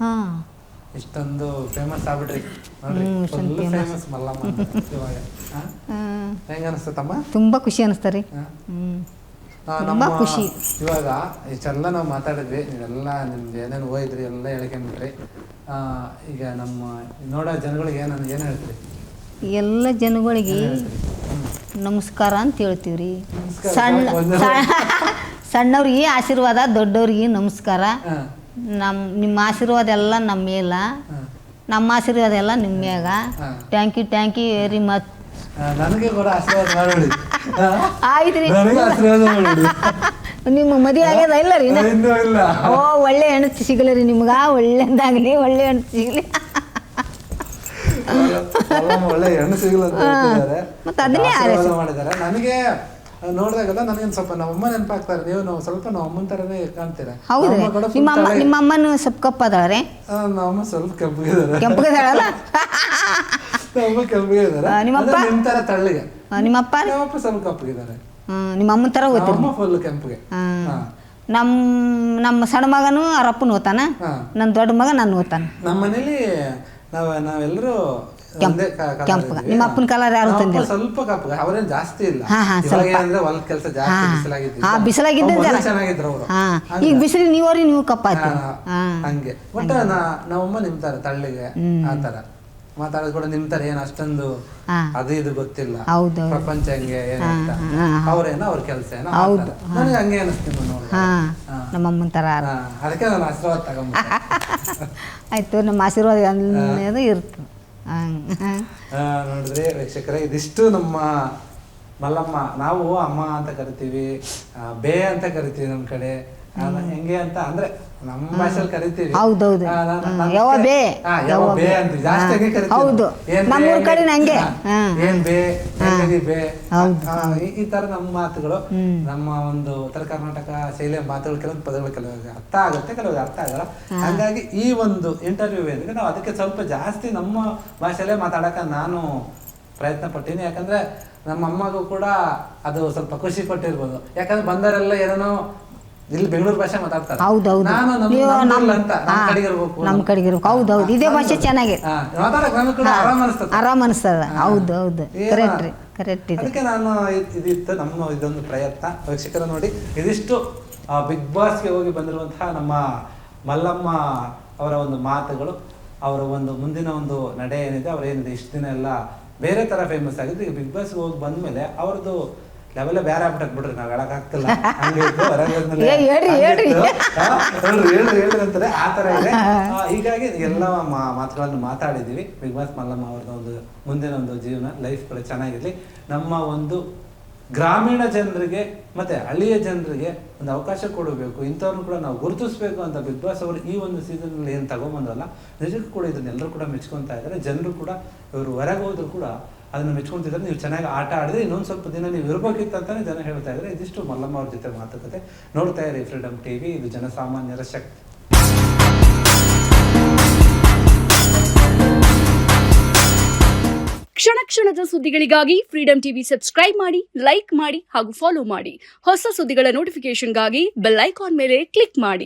ಇಷ್ಟೊಂದು ಫೇಮಸ್ ಆಗ್ಬಿಟ್ರಿ. ಹೆಂಗ ಅನಿಸ್ತಮ್ಮ? ತುಂಬಾ ಖುಷಿ ಅನಿಸ್ತಾರಿ, ತುಂಬಾ ಖುಷಿ. ಇವಾಗ ಇಷ್ಟೆಲ್ಲ ನಾವು ಮಾತಾಡಿದ್ವಿ, ನೀವೆಲ್ಲ ನಿಮ್ದು ಏನೇನು ಹೋಯ್ದ್ರಿ ಎಲ್ಲ ಹೇಳ್ಕೊಂಡ್ಬಿಟ್ರಿ. ಈಗ ನಮ್ಮ ನೋಡೋ ಜನಗಳಿಗೆ ಏನು ಹೇಳ್ತೀರಿ? ಎಲ್ಲ ಜನಗಳಿಗೆ ನಮಸ್ಕಾರ ಅಂತ ಹೇಳ್ತೀವ್ರಿ. ಸಣ್ಣವ್ರಿಗೆ ಆಶೀರ್ವಾದ, ದೊಡ್ಡವ್ರಿಗೆ ನಮಸ್ಕಾರ. ನಿಮ್ಮ ಆಶೀರ್ವಾದ ಎಲ್ಲ ನಮ್ಮ ಮೇಲ, ನಮ್ಮ ಆಶೀರ್ವಾದ ಎಲ್ಲ ನಿಮ್ಮ ಮ್ಯಾಗ. Thank you very much. ನನಗೆ ಕೂಡ ಆಶೀರ್ವಾದ ಮಾಡಿ. ಆಯ್ತ್ರಿ, ನಿಮ್ಮ ಮದುವೆ ಆಗ್ಯದ ಇಲ್ಲ ರೀ? ಓ, ಒಳ್ಳೆ ಹೆಣ್ಣು ಸಿಗಲಿ ರೀ ನಿಮ್ಗ, ಒಳ್ಳೆದಾಗಲಿ, ಒಳ್ಳೆ ಹೆಣ್ಣು ಸಿಗಲಿ. ಒಳ್ಳೆ ಹೆಣ್ಣು ಸಿಗಲಿ ಅಂತ ಮತ್ತೆ ಅದನ್ನೇ ಮಾಡಿದ್ದಾರೆ. ನನಗೆ ನೋಡಿದಾಗೆಲ್ಲ ನನಗೇನು ಸ್ವಲ್ಪ ನಮ್ಮಮ್ಮ ನೆನಪಾಗ್ತಾರೆ. ನೀವು ಸ್ವಲ್ಪ ನಮ್ಮಮ್ಮನ ಥರನೇ ಕಾಣ್ತೀರಾ. ಹೌದು, ನಿಮ್ಮ ಅಮ್ಮನ ಸ್ವಲ್ಪ ಕಪ್ಪದಾರೆ. ನಮ್ಮಮ್ಮ ಸ್ವಲ್ಪ ಕೆಂಪಗಿದ್ದಾರೆ. ಕೆಂಪಗಿದಾಳಲ್ಲ? ಕೆಂಪಗಿದ್ದಾರೆ. ನಿಮ್ಮಪ್ಪ ನಿಮ್ಮ ಥರ ತಳ್ಳಿಗೆ. ನಿಮ್ಮಪ್ಪ ಸ್ವಲ್ಪ ಕಪ್ಪಗಿದ್ದಾರೆ. ನಿಮ್ಮ ಅಮ್ಮನ ಥರ ಓದ್ತೀರಿ. ಫುಲ್ ಕೆಂಪಗೆ. ನಮ್ಮ ಸಣ್ಣ ಮಗನು ಅವರಪ್ಪನ ಓದ್ತಾನ, ನನ್ನ ದೊಡ್ಡ ಮಗ ನಾನು ಓದ್ತಾನ. ನಮ್ಮ ಮನೇಲಿ ನಾವೆಲ್ಲರೂ ಕೆಂಪಗ. ನಿಮ್ಮ ಅಪ್ಪನ ಕಲರ್ ಯಾರು ತಂದಿಲ್ಲ? ಸ್ವಲ್ಪ ಕಪ್ಪಗ, ಅವರೇನು ಜಾಸ್ತಿ ಇಲ್ಲ. ಹೊಲದ ಕೆಲಸ ಬಿಸಿಲಾಗಿದ್ದ ಚೆನ್ನಾಗಿದ್ರು ಅವರು. ಈಗ ಬಿಸಿಲು ನೀವ್ರಿ, ನೀವು ಕಪ್ಪಾಯ್ತು ಹಂಗೆ. ಒಟ್ಟ ನಮ್ಮಮ್ಮ ನಿಮ್ ತರ ತಳ್ಳಿಗೆ ಆ ತರ ಮಾತಾಡೋದು ಕೂಡ ನಿಮ್ ತರ ಏನು ಅಷ್ಟೊಂದು ಅದು ಇದು ಗೊತ್ತಿಲ್ಲ. ಪ್ರಪಂಚ ಹೆಂಗೆ ಏನಂತ ಅವ್ರೇನೋ ಅವ್ರ ಕೆಲಸ ಏನೋ. ನನಗೆ ಹಂಗೆ ಅನಿಸ್ತೀನಿ ನೋಡಿ, ನಮ್ಮಮ್ಮನ ತರ. ಅದಕ್ಕೆ ನಾನು ಆಶೀರ್ವಾದ ತಗೊಂಬ. ಆಯ್ತು, ನಮ್ಮ ಆಶೀರ್ವಾದ ಅನ್ನೋದು ಇರ್ತದೆ. ನೋಡಿದ್ರಿ ವೀಕ್ಷಕರೇ, ಇದಿಷ್ಟು ನಮ್ಮ ಮಲ್ಲಮ್ಮ. ನಾವು ಅಮ್ಮ ಅಂತ ಕರಿತೀವಿ, ಬೇ ಅಂತ ಕರಿತೀವಿ ನಮ್ಮ ಕಡೆ. ಹೆಂಗೆ ಅಂತ ಅಂದ್ರೆ ನಮ್ಮ ಭಾಷೆಯಲ್ಲಿ ಕರಿತೀವಿ. ಹೌದೌದು, ಬೇ ಅಂತ ಜಾಸ್ತಿ ಹಂಗೆ ಕರಿತೀವಿ. ಏನ್ ಬೇ, ಬೇ, ಈ ತರ ನಮ್ಮ ಮಾತುಗಳು, ನಮ್ಮ ಒಂದು ಉತ್ತರ ಕರ್ನಾಟಕ ಶೈಲಿಯ ಮಾತುಗಳು. ಕೆಲವೊಂದು ಪದಗಳು ಕೆಲವು ಅರ್ಥ ಆಗುತ್ತೆ, ಕೆಲವು ಅರ್ಥ ಆಗಲ್ಲ. ಹಾಗಾಗಿ ಈ ಒಂದು ಇಂಟರ್ವ್ಯೂ ಏನಿದೆ ನಾವು ಅದಕ್ಕೆ ಸ್ವಲ್ಪ ಜಾಸ್ತಿ ನಮ್ಮ ಭಾಷೆಯಲ್ಲೇ ಮಾತಾಡಕ ನಾನು ಪ್ರಯತ್ನ ಪಟ್ಟೀನಿ. ಯಾಕಂದ್ರೆ ನಮ್ಮ ಅಮ್ಮಗೂ ಕೂಡ ಅದು ಸ್ವಲ್ಪ ಖುಷಿ ಕೊಟ್ಟಿರ್ಬೋದು. ಯಾಕಂದ್ರೆ ಬಂದವರೆಲ್ಲ ಏನೇನೋ ಇಲ್ಲಿ ಬೆಂಗಳೂರು ಭಾಷೆ ಮಾತಾಡ್ತಾರೆ. ಹೌದೌದು. ನಾನು ನೀವು ನಮ್ಮೂರಲ್ಲಿ ಅಂತ ನಮ್ಮ ಕಡೆಗೆ ಇರ್ಬೇಕು. ನಮ್ಮ ಕಡೆಗೆ ಇರ್ಬೇಕು. ಹೌದೌದು, ಇದೇ ಭಾಷೆ ಚೆನ್ನಾಗಿದೆ, ಮಾತಾಡಕ್ಕೆ ನಮಗೆ ಕೂಡ ಆರಾಮ ಅನಿಸ್ತದೆ. ಆರಾಮ ಅನಿಸ್ತದ. ಹೌದು ಹೌದು, ಕರೆಕ್ಟ್ ರೀ, ಕರೆಕ್ಟ್ ಇದೆ. ಅದಕ್ಕೆ ನಾನು ಇದಿತ್ತು ನಮ್ಮ ಇದೊಂದು ಪ್ರಯತ್ನ. ವೀಕ್ಷಕರ ನೋಡಿ, ಇದಿಷ್ಟು ಬಿಗ್ ಬಾಸ್ಗೆ ಹೋಗಿ ಬಂದಿರುವಂತಹ ನಮ್ಮ ಮಲ್ಲಮ್ಮ ಅವರ ಒಂದು ಮಾತುಗಳು, ಅವರ ಒಂದು ಮುಂದಿನ ಒಂದು ನಡೆ ಏನಿದೆ, ಅವ್ರೇನಿದೆ ಇಷ್ಟು ದಿನ ಎಲ್ಲ ಬೇರೆ ತರ ಫೇಮಸ್ ಆಗಿದ್ದು. ಈಗ ಬಿಗ್ ಬಾಸ್ಗೆ ಹೋಗಿ ಬಂದ್ಮೇಲೆ ಅವ್ರದ್ದು ಲೆವೆಲ್ಲ ಬೇರೆ ಆಗ್ಬಿಟ್ಟಕ್ ಬಿಡ್ರಿ, ನಾವ್ ಹೇಳಕ್ಕಾಗ್ತಿಲ್ಲ. ಹೇಳ್ರಿ ಅಂತಾರೆ, ಆ ತರ ಇದೆ. ಹೀಗಾಗಿ ಎಲ್ಲ ಮಾತುಗಳನ್ನು ಮಾತಾಡಿದೀವಿ. ಬಿಗ್ ಬಾಸ್ ಮಲ್ಲಮ್ಮ ಅವ್ರದ್ದು ಒಂದು ಮುಂದಿನ ಒಂದು ಜೀವನ ಲೈಫ್ ಕೂಡ ಚೆನ್ನಾಗಿರ್ಲಿ. ನಮ್ಮ ಒಂದು ಗ್ರಾಮೀಣ ಜನರಿಗೆ ಮತ್ತೆ ಹಳ್ಳಿಯ ಜನರಿಗೆ ಒಂದು ಅವಕಾಶ ಕೊಡಬೇಕು, ಇಂಥವ್ರನ್ನ ಕೂಡ ನಾವು ಗುರುತಿಸ್ಬೇಕು ಅಂತ ಬಿಗ್ ಬಾಸ್ ಅವರು ಈ ಒಂದು ಸೀಸನ್ ಅಲ್ಲಿ ಏನು ತಗೊಂಬಂದ್ರಲ್ಲ, ನಿಜಕ್ಕೂ ಕೂಡ ಇದನ್ನೆಲ್ಲರೂ ಕೂಡ ಮೆಚ್ಕೊಂತಾ ಇದ್ದಾರೆ. ಜನರು ಕೂಡ ಇವರು ಹೊರಗೆ ಹೋದ್ರು ಕೂಡ ಅದನ್ನ ಮೆಚ್ಕೊಂತಿದ್ದಾರೆ. ನೀವು ಚೆನ್ನಾಗಿ ಆಟ ಆಡಿದ್ರೆ ಇನ್ನೊಂದು ಸ್ವಲ್ಪ ದಿನ ನೀವು ಇರಬೇಕಿತ್ತು ಅಂತಾನೆ ಜನ ಹೇಳ್ತಾ ಇದ್ದಾರೆ. ಇದಿಷ್ಟು ಮಲ್ಲಮ್ಮ ಅವ್ರ ಜೊತೆ ಮಾತುಕತೆ. ನೋಡ್ತಾ ಇರಿ ಫ್ರೀಡಮ್ ಟಿವಿ, ಇದು ಜನಸಾಮಾನ್ಯರ ಶಕ್ತಿ. ಕ್ಷಣ ಕ್ಷಣದ ಸುದ್ದಿಗಳಿಗಾಗಿ ಫ್ರೀಡಂ ಟಿವಿ ಸಬ್ಸ್ಕ್ರೈಬ್ ಮಾಡಿ, ಲೈಕ್ ಮಾಡಿ ಹಾಗೂ ಫಾಲೋ ಮಾಡಿ. ಹೊಸ ಸುದ್ದಿಗಳ ನೋಟಿಫಿಕೇಶನ್ಗಾಗಿ ಬೆಲ್ ಐಕಾನ್ ಮೇಲೆ ಕ್ಲಿಕ್ ಮಾಡಿ.